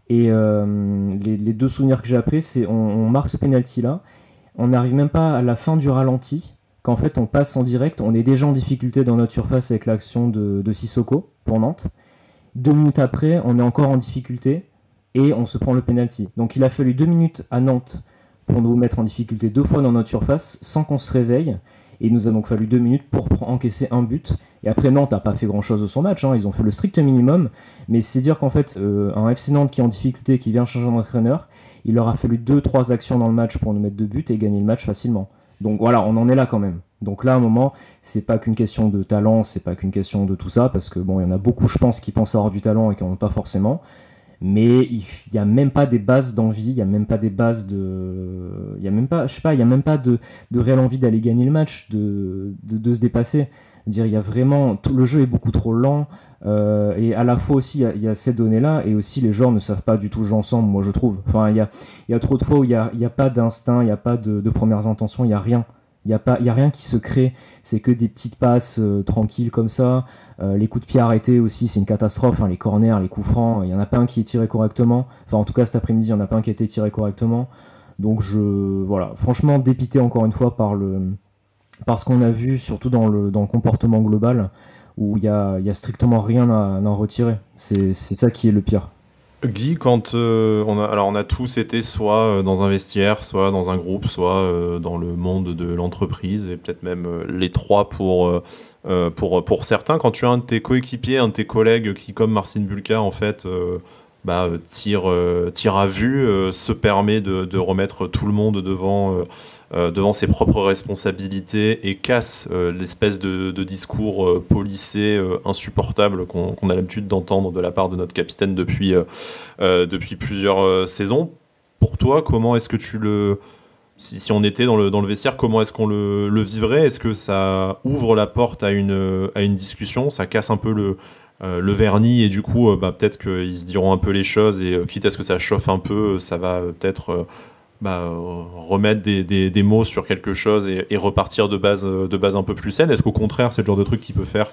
Et les deux souvenirs que j'ai après, c'est on marque ce penalty-là, on n'arrive même pas à la fin du ralenti, qu'en fait on passe en direct, on est déjà en difficulté dans notre surface avec l'action de Sissoko pour Nantes. 2 minutes après, on est encore en difficulté et on se prend le penalty. Donc il a fallu 2 minutes à Nantes pour nous mettre en difficulté 2 fois dans notre surface sans qu'on se réveille. Et il nous a donc fallu 2 minutes pour encaisser un but. Et après, Nantes n'a pas fait grand-chose de son match, hein. Ils ont fait le strict minimum. Mais c'est dire qu'en fait, un FC Nantes qui est en difficulté, qui vient changer d'entraîneur, il leur a fallu 2-3 actions dans le match pour nous mettre 2 buts et gagner le match facilement. Donc voilà, on en est là quand même. Donc là, à un moment, c'est pas qu'une question de talent, c'est pas qu'une question de tout ça, parce que bon, il y en a beaucoup, je pense, qui pensent avoir du talent et qui n'en ont pas forcément. Mais il n'y a même pas des bases d'envie, il n'y a même pas des bases de. Il n'y a même pas, je sais pas, il n'y a même pas de réelle envie d'aller gagner le match, de se dépasser. Dire, il y a vraiment. Tout le jeu est beaucoup trop lent, et à la fois aussi, il y a ces données-là, et aussi les joueurs ne savent pas du tout jouer ensemble, moi je trouve. Enfin, il y a trop de fois où il n'y a pas d'instinct, il n'y a pas de premières intentions, il n'y a rien. Il y a rien qui se crée, c'est que des petites passes tranquilles comme ça. Les coups de pied arrêtés aussi, c'est une catastrophe, hein, les corners, les coups francs, il n'y en a pas un qui est tiré correctement. Enfin, en tout cas, cet après-midi, il n'y en a pas un qui a été tiré correctement. Donc, voilà, franchement, dépité encore une fois par ce qu'on a vu, surtout dans le comportement global, où il y a strictement rien à en retirer. C'est ça qui est le pire. Guy, quand on a tous été soit dans un vestiaire, soit dans un groupe, soit dans le monde de l'entreprise, et peut-être même les trois pour certains. Quand tu as un de tes coéquipiers, un de tes collègues qui, comme Marcin Bulka, en fait, tire à vue, se permet de remettre tout le monde devant ses propres responsabilités et casse l'espèce de discours policé insupportable qu'on a l'habitude d'entendre de la part de notre capitaine depuis plusieurs saisons. Pour toi, comment est-ce que si on était dans le vestiaire, comment est-ce qu'on le vivrait? Est-ce que ça ouvre la porte à une discussion? Ça casse un peu le vernis et du coup, peut-être qu'ils se diront un peu les choses et quitte à ce que ça chauffe un peu, ça va peut-être remettre des mots sur quelque chose et repartir de base un peu plus saine. Est-ce qu'au contraire, c'est le genre de truc qui peut faire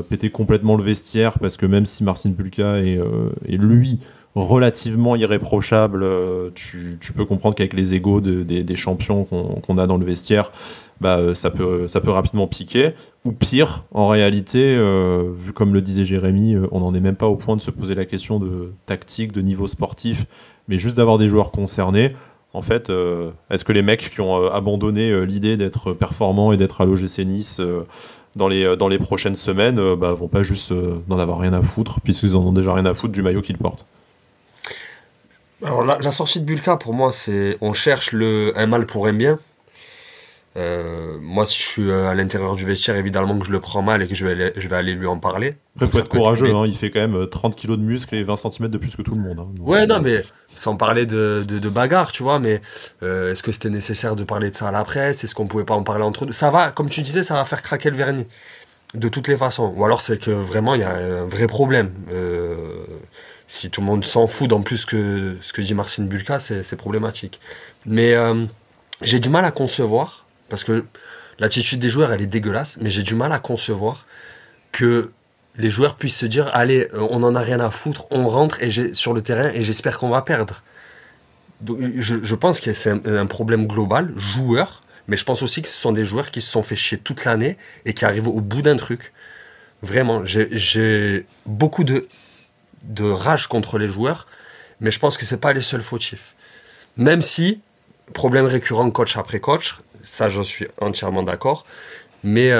péter complètement le vestiaire? Parce que même si Marcin Bulka est lui relativement irréprochable, tu peux comprendre qu'avec les égos des champions qu'on a dans le vestiaire, ça peut rapidement piquer. Ou pire, en réalité, vu comme le disait Jérémy, on n'en est même pas au point de se poser la question de tactique, de niveau sportif, mais juste d'avoir des joueurs concernés. En fait, est-ce que les mecs qui ont abandonné l'idée d'être performants et d'être à l'OGC Nice dans les prochaines semaines vont pas juste n'en avoir rien à foutre, puisqu'ils en ont déjà rien à foutre du maillot qu'ils portent? Alors la sortie de Bulka, pour moi, c'est on cherche un mal pour un bien. Moi, si je suis à l'intérieur du vestiaire, évidemment que je le prends mal et que je vais aller lui en parler. Après, il faut être courageux, hein, il fait quand même 30 kilos de muscles et 20 cm de plus que tout le monde. Hein, donc, ouais, non, mais sans parler de bagarre, tu vois, mais est-ce que c'était nécessaire de parler de ça à la presse? Est-ce qu'on pouvait pas en parler entre nous? Ça va, comme tu disais, ça va faire craquer le vernis. De toutes les façons. Ou alors c'est que vraiment, il y a un vrai problème. Si tout le monde s'en fout, en plus que ce que dit Marcin Bulka, c'est problématique. Mais j'ai du mal à concevoir, parce que l'attitude des joueurs, elle est dégueulasse, mais j'ai du mal à concevoir que les joueurs puissent se dire, allez, on en a rien à foutre, on rentre sur le terrain et j'espère qu'on va perdre. Donc, je pense que c'est un problème global, joueur, mais je pense aussi que ce sont des joueurs qui se sont fait chier toute l'année et qui arrivent au bout d'un truc. Vraiment, j'ai beaucoup de rage contre les joueurs, mais je pense que c'est pas les seuls fautifs. Même si, problème récurrent coach après coach, ça j'en suis entièrement d'accord, mais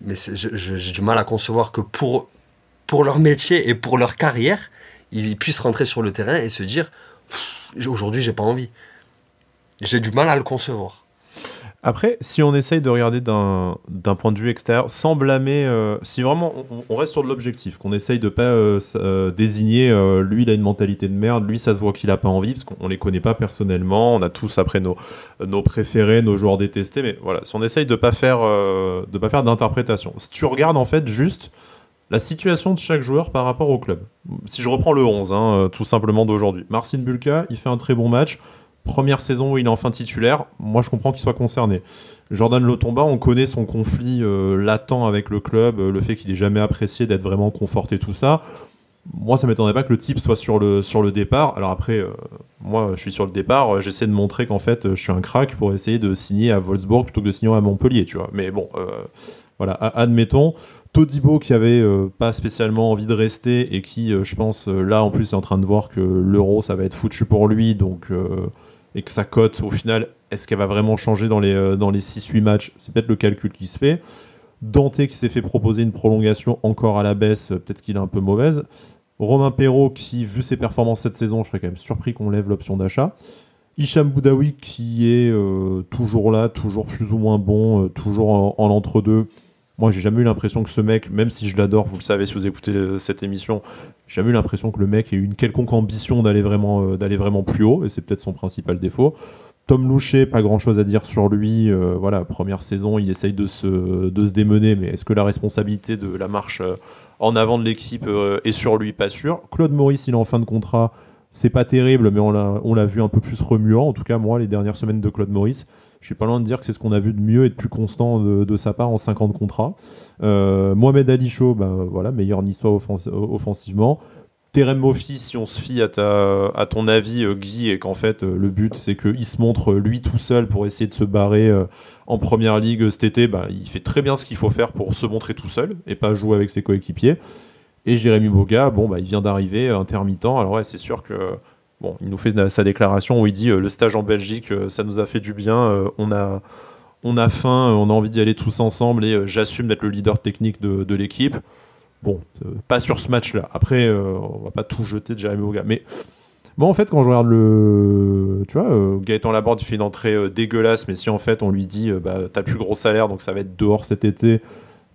j'ai du mal à concevoir que pour leur métier et pour leur carrière, ils puissent rentrer sur le terrain et se dire aujourd'hui j'ai pas envie. J'ai du mal à le concevoir. Après, si on essaye de regarder d'un point de vue extérieur, sans blâmer, si vraiment on reste sur de l'objectif, qu'on essaye de pas désigner, lui il a une mentalité de merde, lui ça se voit qu'il a pas envie, parce qu'on les connaît pas personnellement, on a tous après nos préférés, nos joueurs détestés, mais voilà, si on essaye de pas faire d'interprétation. Si tu regardes en fait juste la situation de chaque joueur par rapport au club. Si je reprends le 11, tout simplement d'aujourd'hui. Marcin Bulka, il fait un très bon match. Première saison où il est enfin titulaire, moi je comprends qu'il soit concerné. Jordan Lotomba, on connaît son conflit latent avec le club, le fait qu'il ait jamais apprécié d'être vraiment conforté, tout ça. Moi ça m'étonnerait pas que le type soit sur le départ. Alors après, moi je suis sur le départ, j'essaie de montrer qu'en fait je suis un crack pour essayer de signer à Wolfsburg plutôt que de signer à Montpellier, tu vois. Mais bon, voilà, admettons. Todibo qui avait pas spécialement envie de rester et qui, je pense, là en plus est en train de voir que l'Euro ça va être foutu pour lui, donc et que sa cote, au final, est-ce qu'elle va vraiment changer dans les 6-8 matchs? C'est peut-être le calcul qui se fait. Dante qui s'est fait proposer une prolongation encore à la baisse, peut-être qu'il est un peu mauvaise. Romain Perrault qui, vu ses performances cette saison, je serais quand même surpris qu'on lève l'option d'achat. Hicham Boudaoui qui est toujours là, toujours plus ou moins bon, toujours en l'entre-deux. Moi, j'ai jamais eu l'impression que ce mec, même si je l'adore, vous le savez si vous écoutez cette émission, j'ai jamais eu l'impression que le mec ait eu une quelconque ambition d'aller vraiment plus haut, et c'est peut-être son principal défaut. Tom Louchet, pas grand-chose à dire sur lui. Voilà, première saison, il essaye de se démener, mais est-ce que la responsabilité de la marche en avant de l'équipe est sur lui? Pas sûr. Claude Maurice, il est en fin de contrat. C'est pas terrible, mais on l'a vu un peu plus remuant. En tout cas, moi, les dernières semaines de Claude Maurice, je suis pas loin de dire que c'est ce qu'on a vu de mieux et de plus constant de sa part en 5 ans de contrat. Mohamed Ali Chaud, voilà, meilleur niçois offensivement. Terem Moffi, si on se fie à ton avis, Guy, et qu'en fait, le but, c'est qu'il se montre lui tout seul pour essayer de se barrer en première ligue cet été, il fait très bien ce qu'il faut faire pour se montrer tout seul et pas jouer avec ses coéquipiers. Et Jérémy Boga, il vient d'arriver, intermittent. Alors ouais, c'est sûr que il nous fait sa déclaration où il dit le stage en Belgique, ça nous a fait du bien, on a faim, on a envie d'y aller tous ensemble et j'assume d'être le leader technique de l'équipe. Bon, pas sur ce match-là. Après, on va pas tout jeter de Jérémy Boga. Mais en fait, quand je regarde Gaëtan Laborde, il fait une entrée dégueulasse, mais si en fait on lui dit t'as le plus gros salaire, donc ça va être dehors cet été,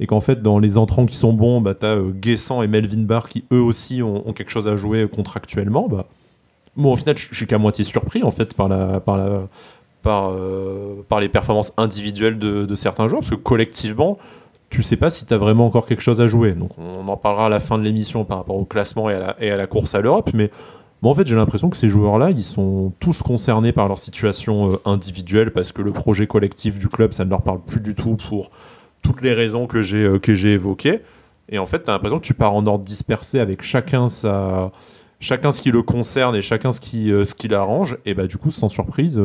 et qu'en fait dans les entrants qui sont bons, t'as Guessant et Melvin Barr qui eux aussi ont quelque chose à jouer contractuellement, au final je suis qu'à moitié surpris en fait par les performances individuelles de certains joueurs, parce que collectivement tu sais pas si tu as vraiment encore quelque chose à jouer. Donc on en parlera à la fin de l'émission par rapport au classement et à la course à l'Europe, mais en fait j'ai l'impression que ces joueurs-là, ils sont tous concernés par leur situation individuelle, parce que le projet collectif du club, ça ne leur parle plus du tout pour toutes les raisons que j'ai évoquées. Et en fait, tu as l'impression que tu pars en ordre dispersé avec chacun ce qui le concerne et chacun ce qui l'arrange. Et du coup, sans surprise,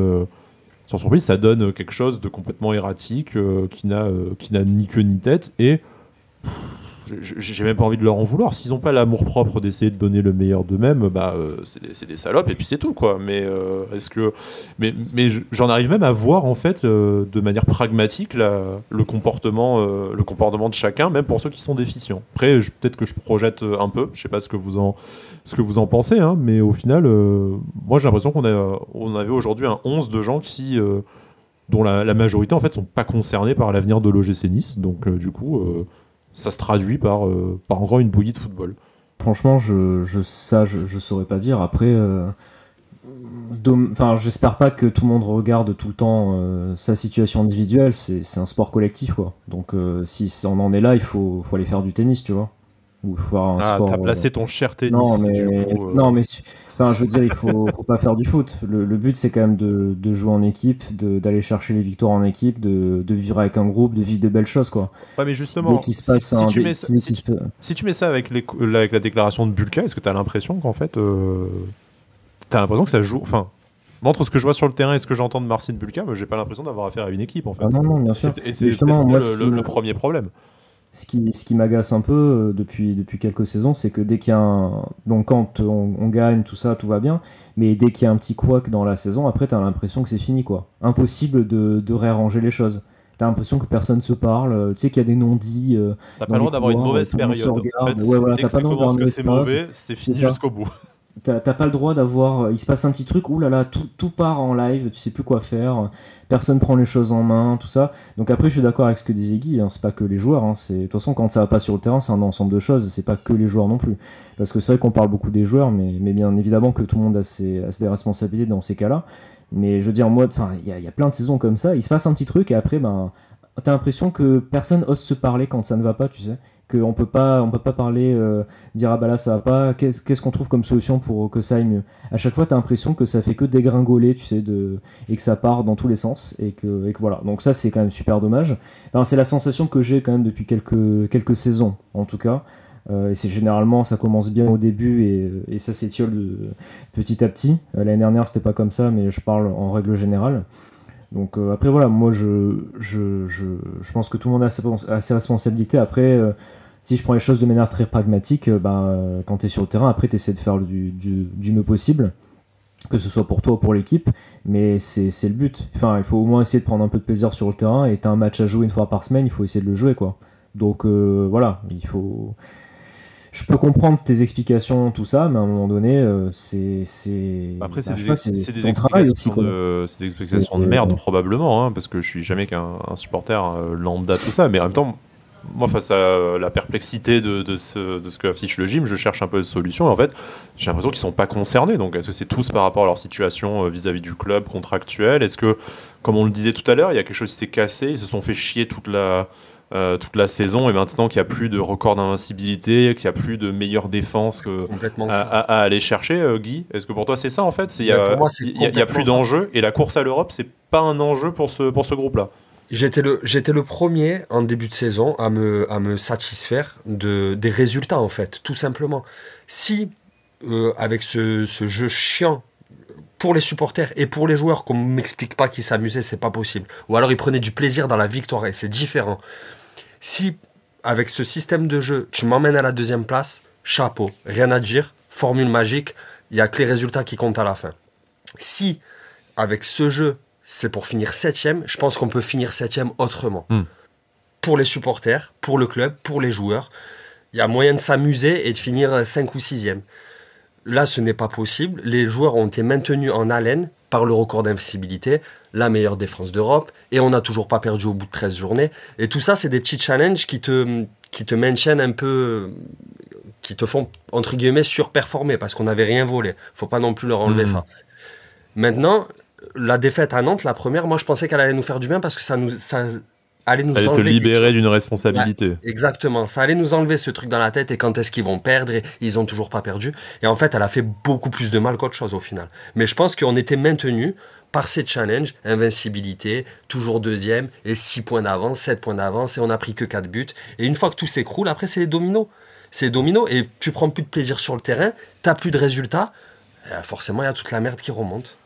ça donne quelque chose de complètement erratique, qui n'a ni queue ni tête. Et j'ai même pas envie de leur en vouloir. S'ils n'ont pas l'amour-propre d'essayer de donner le meilleur d'eux-mêmes, c'est des salopes et puis c'est tout, quoi. Mais j'en arrive même à voir en fait de manière pragmatique le comportement de chacun, même pour ceux qui sont déficients. Après, peut-être que je projette un peu. Je sais pas ce que vous en pensez, hein, mais au final, moi j'ai l'impression qu'on avait aujourd'hui un 11 de gens qui dont la majorité en fait sont pas concernés par l'avenir de l'OGC Nice. Donc du coup. Ça se traduit par encore une bouillie de football. Franchement, je saurais pas dire. Après, j'espère pas que tout le monde regarde tout le temps sa situation individuelle. C'est un sport collectif, quoi. Donc, si on en est là, il faut aller faire du tennis, tu vois. Ou faire un sport. T'as placé ton cher tennis. Non, mais je veux dire, il faut pas faire du foot. Le but, c'est quand même de jouer en équipe, d'aller chercher les victoires en équipe, de vivre avec un groupe, de vivre de belles choses, quoi. Ouais, mais justement, si tu mets ça avec la déclaration de Bulka, est-ce que t'as l'impression qu'en fait, t'as l'impression que ça joue, enfin, entre ce que je vois sur le terrain et ce que j'entends de Marcin Bulka, moi, j'ai pas l'impression d'avoir affaire à une équipe, en fait. Non, bien sûr. Et c'est justement le premier problème. Ce qui m'agace un peu depuis quelques saisons, c'est que dès qu'il y a donc quand on gagne, tout ça, tout va bien, mais dès qu'il y a un petit couac dans la saison, après t'as l'impression que c'est fini, quoi. Impossible de réarranger les choses. T'as l'impression que personne se parle, tu sais qu'il y a des non-dits. T'as pas le droit d'avoir une mauvaise période. En fait, dès que ça commence que c'est mauvais, c'est fini jusqu'au bout. t'as pas le droit d'avoir. Il se passe un petit truc, ouh là là, tout part en live, tu sais plus quoi faire, personne prend les choses en main, tout ça. Donc après, je suis d'accord avec ce que disait Guy, hein, c'est pas que les joueurs. Hein, de toute façon, quand ça va pas sur le terrain, c'est un ensemble de choses, c'est pas que les joueurs non plus. Parce que c'est vrai qu'on parle beaucoup des joueurs, mais bien évidemment que tout le monde a ses responsabilités dans ces cas-là. Mais je veux dire, moi, il y a plein de saisons comme ça, il se passe un petit truc et après, ben, t'as l'impression que personne ose se parler quand ça ne va pas, tu sais. Qu'on peut pas parler, dire ah bah là ça va pas, qu'est-ce qu'on trouve comme solution pour que ça aille mieux. À chaque fois, t'as l'impression que ça fait que dégringoler, tu sais, et que ça part dans tous les sens, et que voilà. Donc ça, c'est quand même super dommage. Enfin, c'est la sensation que j'ai quand même depuis quelques saisons, en tout cas. Et c'est généralement, ça commence bien au début et ça s'étiole petit à petit. L'année dernière, c'était pas comme ça, mais je parle en règle générale. Donc après voilà, moi je pense que tout le monde a ses responsabilités. Après, si je prends les choses de manière très pragmatique, quand tu es sur le terrain, après tu essaies de faire du mieux possible, que ce soit pour toi ou pour l'équipe, mais c'est le but. Enfin, il faut au moins essayer de prendre un peu de plaisir sur le terrain, et tu as un match à jouer une fois par semaine, il faut essayer de le jouer, quoi. Donc voilà, il faut... Je peux comprendre tes explications, tout ça, mais à un moment donné, c'est Après, c'est des ton travail aussi, c'est des explications de merde, probablement, hein, parce que je suis jamais qu'un supporter lambda, tout ça, mais en même temps, moi, face à la perplexité de ce que affiche le gym, je cherche un peu de solutions, et en fait, j'ai l'impression qu'ils sont pas concernés. Donc, est-ce que c'est tous par rapport à leur situation vis-à-vis du club contractuel? Est-ce que, comme on le disait tout à l'heure, il y a quelque chose qui s'est cassé, ils se sont fait chier toute la saison, et maintenant qu'il n'y a plus de record d'invincibilité, qu'il n'y a plus de meilleure défense à aller chercher, Guy, est-ce que pour toi c'est ça en fait? Il n'y a plus d'enjeu, et la course à l'Europe, c'est pas un enjeu pour ce groupe-là? J'étais le premier en début de saison à me satisfaire des résultats, en fait, tout simplement. Si, avec ce jeu chiant pour les supporters et pour les joueurs, qu'on ne m'explique pas qu'ils s'amusaient, c'est pas possible. Ou alors ils prenaient du plaisir dans la victoire, et c'est différent. Si, avec ce système de jeu, tu m'emmènes à la 2e place, chapeau, rien à dire, formule magique, il n'y a que les résultats qui comptent à la fin. Si, avec ce jeu, c'est pour finir 7e, je pense qu'on peut finir 7e autrement. Pour les supporters, pour le club, pour les joueurs, il y a moyen de s'amuser et de finir 5 ou 6e. Là, ce n'est pas possible. Les joueurs ont été maintenus en haleine par le record d'invincibilité, la meilleure défense d'Europe, et on n'a toujours pas perdu au bout de 13 journées. Et tout ça, c'est des petits challenges qui te maintiennent un peu, qui te font, entre guillemets, surperformer, parce qu'on n'avait rien volé. Faut pas non plus leur enlever ça. Maintenant, la défaite à Nantes, la première, moi je pensais qu'elle allait nous faire du bien, parce que ça allait nous enlever. Te libérer d'une responsabilité. Ouais, exactement, ça allait nous enlever ce truc dans la tête, et quand est-ce qu'ils vont perdre, et ils ont toujours pas perdu. Et en fait, elle a fait beaucoup plus de mal qu'autre chose au final. Mais je pense qu'on était maintenus par ces challenges, invincibilité, toujours 2e, et 6 points d'avance, 7 points d'avance, et on a pris que 4 buts. Et une fois que tout s'écroule, après c'est les dominos. C'est les dominos, et tu prends plus de plaisir sur le terrain, t'as plus de résultats, forcément il y a toute la merde qui remonte.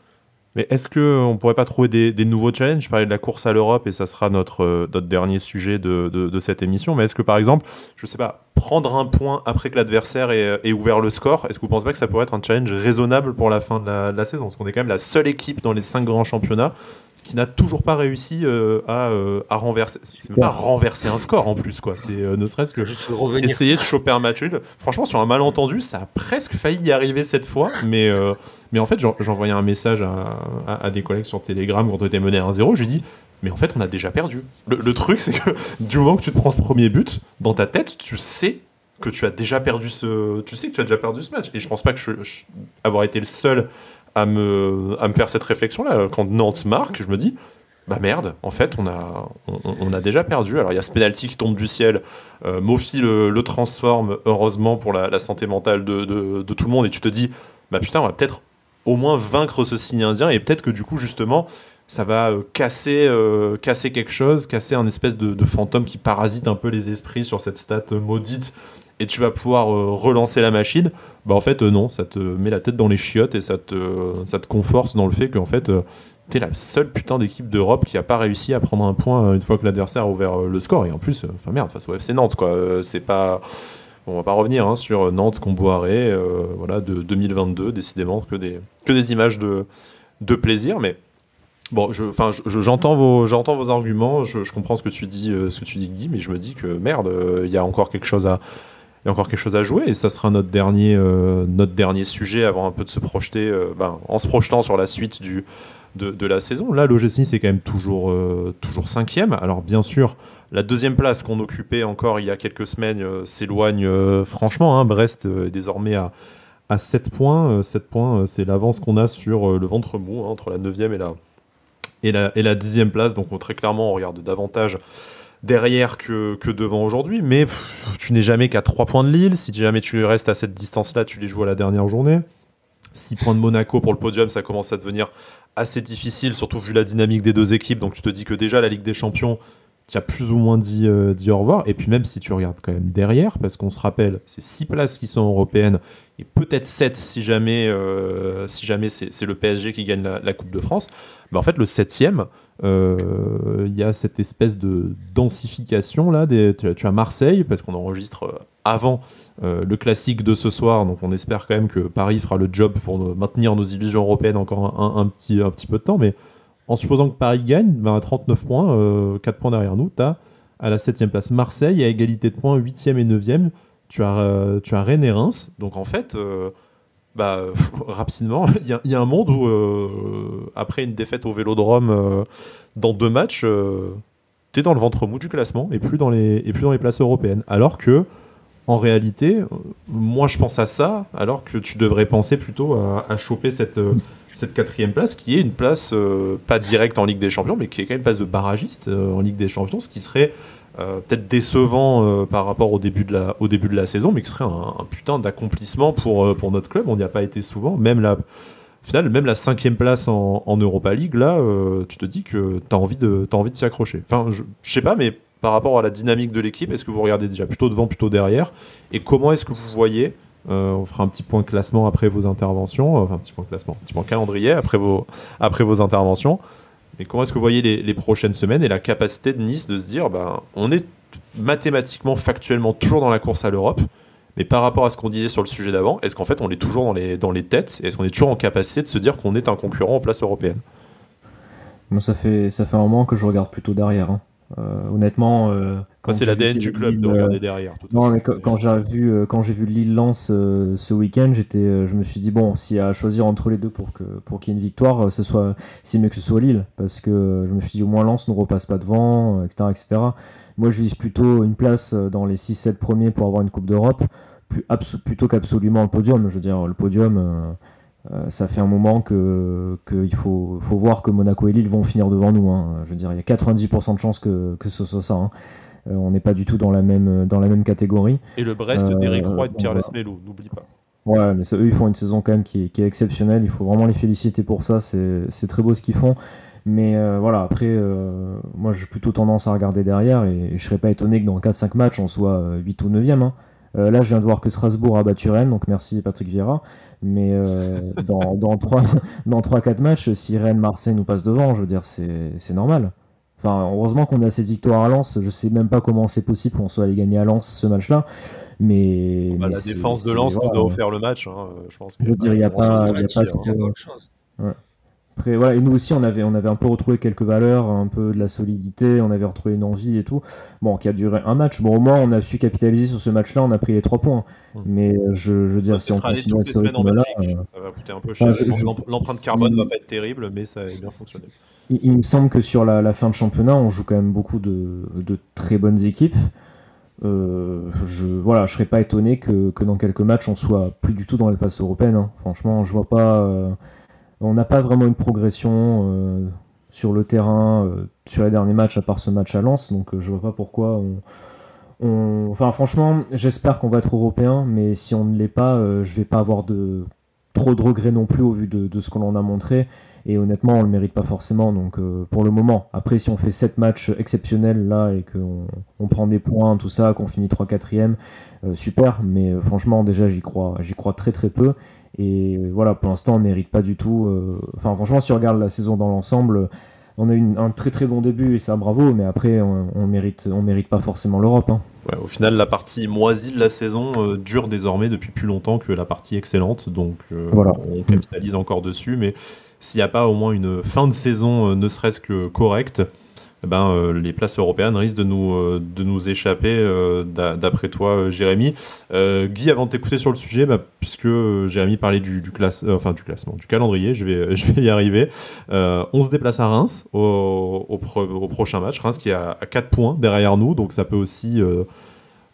Mais est-ce qu'on ne pourrait pas trouver des nouveaux challenges? Je parlais de la course à l'Europe, et ça sera notre dernier sujet de cette émission. Mais est-ce que, par exemple, je ne sais pas, prendre un point après que l'adversaire ait ouvert le score, est-ce que vous ne pensez pas que ça pourrait être un challenge raisonnable pour la fin de la saison? Parce qu'on est quand même la seule équipe dans les 5 grands championnats qui n'a toujours pas réussi à renverser. C'est même pas renverser un score en plus, quoi. C'est ne serait-ce que juste essayer de choper un match. Franchement, sur un malentendu, ça a presque failli y arriver cette fois, mais en fait, j'envoyais un message à des collègues sur Telegram quand on était mené à 1-0. Je lui dis, mais en fait, on a déjà perdu. Le truc, c'est que du moment que tu te prends ce premier but, dans ta tête, tu sais que tu as déjà perdu ce match. Et je pense pas que avoir été le seul à me faire cette réflexion-là. Quand Nantes marque, je me dis, bah merde, en fait, on a déjà perdu. Alors, il y a ce penalty qui tombe du ciel. Mofi le transforme, heureusement, pour la santé mentale de tout le monde. Et tu te dis, bah putain, on va peut-être au moins vaincre ce signe indien. Et peut-être que du coup, justement, ça va casser quelque chose, casser un espèce de fantôme qui parasite un peu les esprits sur cette stat maudite. Et tu vas pouvoir relancer la machine. Bah en fait, non, ça te met la tête dans les chiottes, et ça te conforte dans le fait qu'en fait, t'es la seule putain d'équipe d'Europe qui a pas réussi à prendre un point une fois que l'adversaire a ouvert le score. Et en plus, merde, face au FC Nantes, quoi. C'est pas... On va pas revenir sur Nantes, Comboiré, voilà, de 2022, décidément, que des images de plaisir, mais... Bon, j'entends vos arguments, je comprends ce que tu dis, Guy, mais je me dis que merde, il y a encore quelque chose y a encore quelque chose à jouer et ça sera notre dernier sujet avant un peu de se projeter, en se projetant sur la suite de la saison. Là, l'OGC Nice est quand même toujours 5e. Alors bien sûr, la deuxième place qu'on occupait encore il y a quelques semaines s'éloigne franchement. Brest est désormais à 7 points. 7 points, c'est l'avance qu'on a sur le ventre mou entre la 9e et la 10e place. Donc très clairement, on regarde davantage derrière que devant aujourd'hui. Mais tu n'es jamais qu'à 3 points de Lille. Si jamais tu restes à cette distance-là, tu les joues à la dernière journée. 6 points de Monaco pour le podium, ça commence à devenir assez difficile, surtout vu la dynamique des deux équipes. Donc tu te dis que déjà la Ligue des Champions, tu as plus ou moins dit au revoir. Et puis même si tu regardes quand même derrière, parce qu'on se rappelle, c'est 6 places qui sont européennes, et peut-être 7 si jamais c'est le PSG qui gagne la Coupe de France. En fait, le 7e, il y a cette espèce de densification là. Tu as Marseille, parce qu'on enregistre avant le classique de ce soir, donc on espère quand même que Paris fera le job pour maintenir nos illusions européennes encore un petit peu de temps, mais en supposant que Paris gagne, à 39 points, 4 points derrière nous, tu as à la 7e place Marseille, à égalité de points 8e et 9e, tu as Rennes et Reims. Donc en fait, rapidement, il y a un monde où, après une défaite au Vélodrome dans 2 matchs, tu es dans le ventre mou du classement et plus dans les places européennes. Alors que, en réalité, moi je pense à ça, alors que tu devrais penser plutôt à choper cette 4e place, qui est une place pas directe en Ligue des Champions, mais qui est quand même une place de barragiste en Ligue des Champions, ce qui serait peut-être décevant par rapport au début de la saison, mais qui serait un putain d'accomplissement pour notre club. On n'y a pas été souvent, même la 5e place en Europa League, là, tu te dis que t'as envie de t'y accrocher. Enfin, je sais pas, mais par rapport à la dynamique de l'équipe, est-ce que vous regardez déjà plutôt devant, plutôt derrière, et comment est-ce que vous voyez, on fera un petit point classement après vos interventions, un petit point calendrier après vos interventions, mais comment est-ce que vous voyez les prochaines semaines et la capacité de Nice de se dire, on est mathématiquement, factuellement toujours dans la course à l'Europe, mais par rapport à ce qu'on disait sur le sujet d'avant, est-ce qu'en fait on est toujours dans les têtes, et est-ce qu'on est toujours en capacité de se dire qu'on est un concurrent en place européenne? Moi, ça fait un moment que je regarde plutôt derrière. Honnêtement, c'est l'ADN du club de regarder derrière. Non, mais quand j'ai vu Lille-Lens ce week-end, je me suis dit bon, s'il y a à choisir entre les deux pour qu'il y ait une victoire, c'est mieux que ce soit Lille, parce que je me suis dit au moins Lens ne repasse pas devant, etc., etc. Moi, je vise plutôt une place dans les 6-7 premiers pour avoir une Coupe d'Europe, plutôt qu'absolument le podium. Je veux dire, le podium, ça fait un moment qu'il faut voir que Monaco et Lille vont finir devant nous. Je veux dire, il y a 90% de chances que ce soit ça. On n'est pas du tout dans la même catégorie. Et le Brest d'Éric Roy et de Pierre Lesmelou, n'oublie pas. Ouais, mais eux, ils font une saison quand même qui est exceptionnelle. Il faut vraiment les féliciter pour ça. C'est très beau ce qu'ils font. Mais voilà, après, moi, j'ai plutôt tendance à regarder derrière. Et je serais pas étonné que dans 4-5 matchs, on soit 8 ou 9e. Là, je viens de voir que Strasbourg a battu Rennes, donc merci Patrick Vieira. Mais dans 3-4 matchs, si Rennes, Marseille nous passe devant, je veux dire, c'est normal. Enfin, heureusement qu'on a cette victoire à Lens. Je sais même pas comment c'est possible qu'on soit allé gagner à Lens ce match-là. Mais la défense de Lens nous a offert le match. Je pense que je veux dire, il n'y a pas chose. Ouais. Après, voilà, et nous aussi, on avait un peu retrouvé quelques valeurs, un peu de la solidité, on avait retrouvé une envie et tout. Bon, qui a duré un match. Bon, au moins, on a su capitaliser sur ce match-là, on a pris les 3 points. Mais je veux dire, si on continue à ce rythme-là, ça va coûter un peu cher. L'empreinte carbone va pas être terrible, mais ça a bien fonctionné. Il me semble que sur la fin de championnat, on joue quand même beaucoup de très bonnes équipes. Je serais pas étonné que dans quelques matchs, on soit plus du tout dans les places européennes. Franchement, je vois pas. On n'a pas vraiment une progression sur le terrain sur les derniers matchs, à part ce match à Lens, donc je vois pas pourquoi Enfin, franchement, j'espère qu'on va être européen, mais si on ne l'est pas, je vais pas avoir trop de regrets non plus au vu de ce qu'on en a montré, et honnêtement, on le mérite pas forcément, donc pour le moment. Après, si on fait 7 matchs exceptionnels là, et qu'on prend des points, tout ça, qu'on finit 3-4e, super, mais franchement, déjà, j'y crois très très peu. Et voilà, pour l'instant, on ne mérite pas du tout. Enfin, franchement, si on regarde la saison dans l'ensemble, on a eu un très très bon début et ça, bravo, mais après, on mérite pas forcément l'Europe. Ouais, au final, la partie moisie de la saison dure désormais depuis plus longtemps que la partie excellente, donc voilà. On capitalise encore dessus, mais s'il n'y a pas au moins une fin de saison ne serait-ce que correcte, les places européennes risquent de nous échapper, d'après toi, Jérémy. Guy, avant de t'écouter sur le sujet, puisque Jérémy parlait du classement, du calendrier, je vais y arriver. On se déplace à Reims au prochain match. Reims qui est à 4 points derrière nous, donc ça peut aussi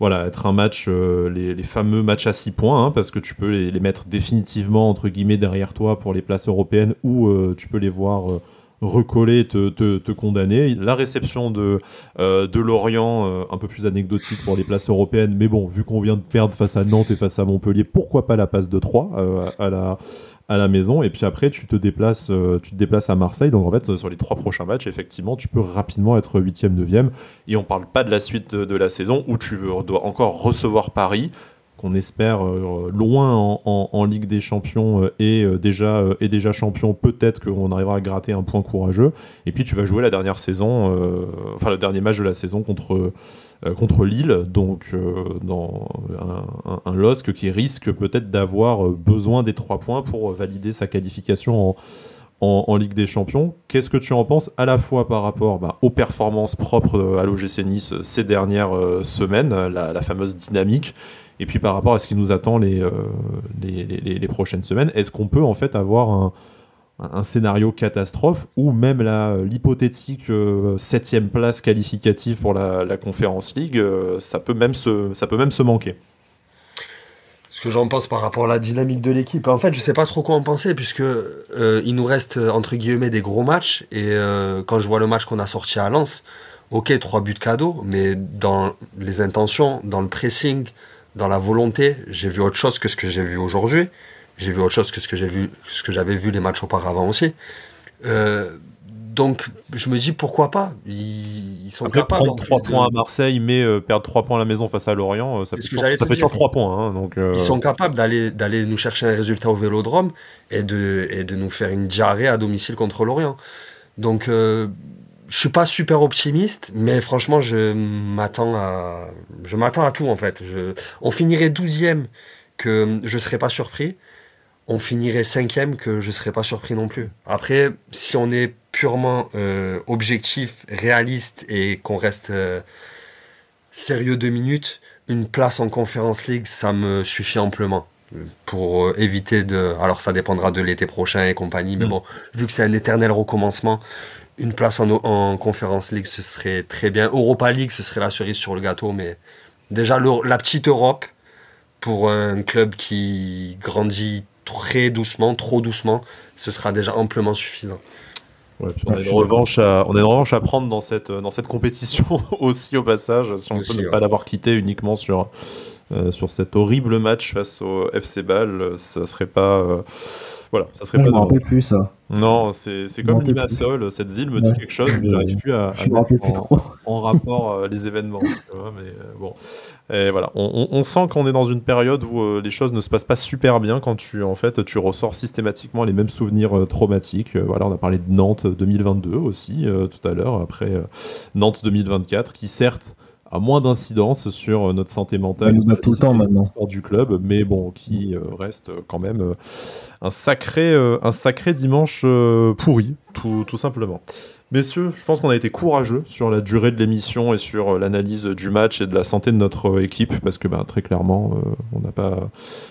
être un match, les fameux matchs à 6 points, hein, parce que tu peux les mettre définitivement entre guillemets derrière toi pour les places européennes, ou tu peux les voir recoller, te condamner. La réception de Lorient, un peu plus anecdotique pour les places européennes, mais bon, vu qu'on vient de perdre face à Nantes et face à Montpellier, pourquoi pas la passe de 3 à la maison. Et puis après tu te déplaces à Marseille. Donc en fait, sur les 3 prochains matchs, effectivement, tu peux rapidement être 8e, 9e. Et on parle pas de la suite de la saison où tu dois encore recevoir Paris, qu'on espère loin en Ligue des Champions, et déjà champion. Peut-être qu'on arrivera à gratter un point courageux. Et puis tu vas jouer la dernière saison, le dernier match de la saison contre Lille, donc dans un LOSC qui risque peut-être d'avoir besoin des 3 points pour valider sa qualification en Ligue des Champions. Qu'est-ce que tu en penses, à la fois par rapport aux performances propres à l'OGC Nice ces dernières semaines, la fameuse dynamique, et puis par rapport à ce qui nous attend les prochaines semaines? Est-ce qu'on peut en fait avoir un scénario catastrophe, ou même l'hypothétique 7e place qualificative pour la Conference League, ça peut même se manquer? Ce que j'en pense par rapport à la dynamique de l'équipe, en fait, je sais pas trop quoi en penser, puisque il nous reste entre guillemets des gros matchs, et quand je vois le match qu'on a sorti à Lens, ok, 3 buts cadeaux, mais dans les intentions, dans le pressing, dans la volonté, j'ai vu autre chose que ce que j'ai vu aujourd'hui. J'ai vu autre chose que ce que j'avais vu les matchs auparavant aussi. Donc je me dis pourquoi pas. Ils sont après, capables. Prendre 3 points à Marseille, mais perdre 3 points à la maison face à Lorient, ça fait sur 3 points. Hein, donc, Ils sont capables d'aller nous chercher un résultat au Vélodrome et de nous faire une diarrhée à domicile contre Lorient. Donc je suis pas super optimiste, mais franchement je m'attends à tout en fait. On finirait 12e, que je serais pas surpris. On finirait 5e, que je serais pas surpris non plus. Après, si on est purement objectif, réaliste, et qu'on reste sérieux 2 minutes, une place en Conference League, ça me suffit amplement. Pour éviter alors ça dépendra de l'été prochain et compagnie, mais bon, vu que c'est un éternel recommencement, une place en Conference League, ce serait très bien. Europa League, ce serait la cerise sur le gâteau, mais déjà la petite Europe, pour un club qui grandit très doucement, trop doucement, ce sera déjà amplement suffisant. Ouais, puis on a une revanche à prendre dans cette compétition aussi, au passage, si on peut ne pas l'avoir quitté uniquement sur cet horrible match face au FC Bâle. Ça serait pas ça serait pas. Je me rappelle plus ça. Non, c'est comme Limassol, cette ville me dit quelque chose, mais j'arrive plus à mettre en rapport les événements. Tu vois, mais bon. Et voilà, on sent qu'on est dans une période où les choses ne se passent pas super bien, quand tu ressors systématiquement les mêmes souvenirs traumatiques. Voilà, on a parlé de Nantes 2022 aussi tout à l'heure, après Nantes 2024, qui certes a moins d'incidence sur notre santé mentale, nous bat tout le temps maintenant du club, mais bon, qui reste quand même un sacré dimanche pourri, tout simplement. Messieurs, je pense qu'on a été courageux sur la durée de l'émission et sur l'analyse du match et de la santé de notre équipe, parce que très clairement, on n'a pas.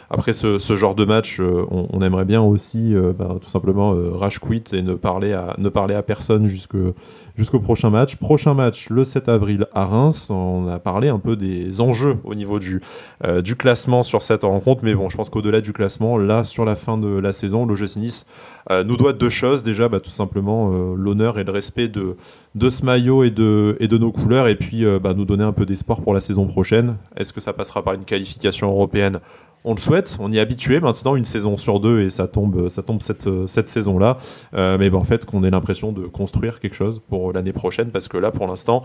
Après ce genre de match, on aimerait bien aussi tout simplement rage quit et ne parler à personne jusqu'au prochain match. Prochain match le 7 avril à Reims. On a parlé un peu des enjeux au niveau du classement sur cette rencontre, mais bon, je pense qu'au-delà du classement, là, sur la fin de la saison, l'OGC Nice nous doit 2 choses. Déjà, tout simplement l'honneur et le respect de ce maillot et de nos couleurs, et puis nous donner un peu d'espoir pour la saison prochaine. Est-ce que ça passera par une qualification européenne ? On le souhaite, on y est habitué maintenant, une saison sur 2, et ça tombe cette saison-là. Mais en fait, qu'on ait l'impression de construire quelque chose pour l'année prochaine, parce que là, pour l'instant,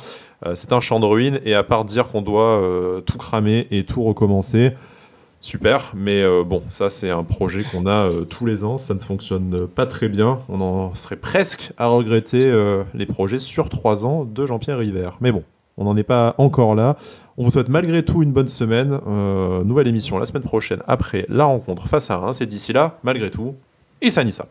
c'est un champ de ruines, et à part dire qu'on doit tout cramer et tout recommencer, super, mais bon, ça c'est un projet qu'on a tous les ans, ça ne fonctionne pas très bien. On en serait presque à regretter les projets sur 3 ans de Jean-Pierre River. Mais bon, on n'en est pas encore là. On vous souhaite malgré tout une bonne semaine. Nouvelle émission la semaine prochaine après la rencontre face à Reims. Et d'ici là, malgré tout, Issa Nissa.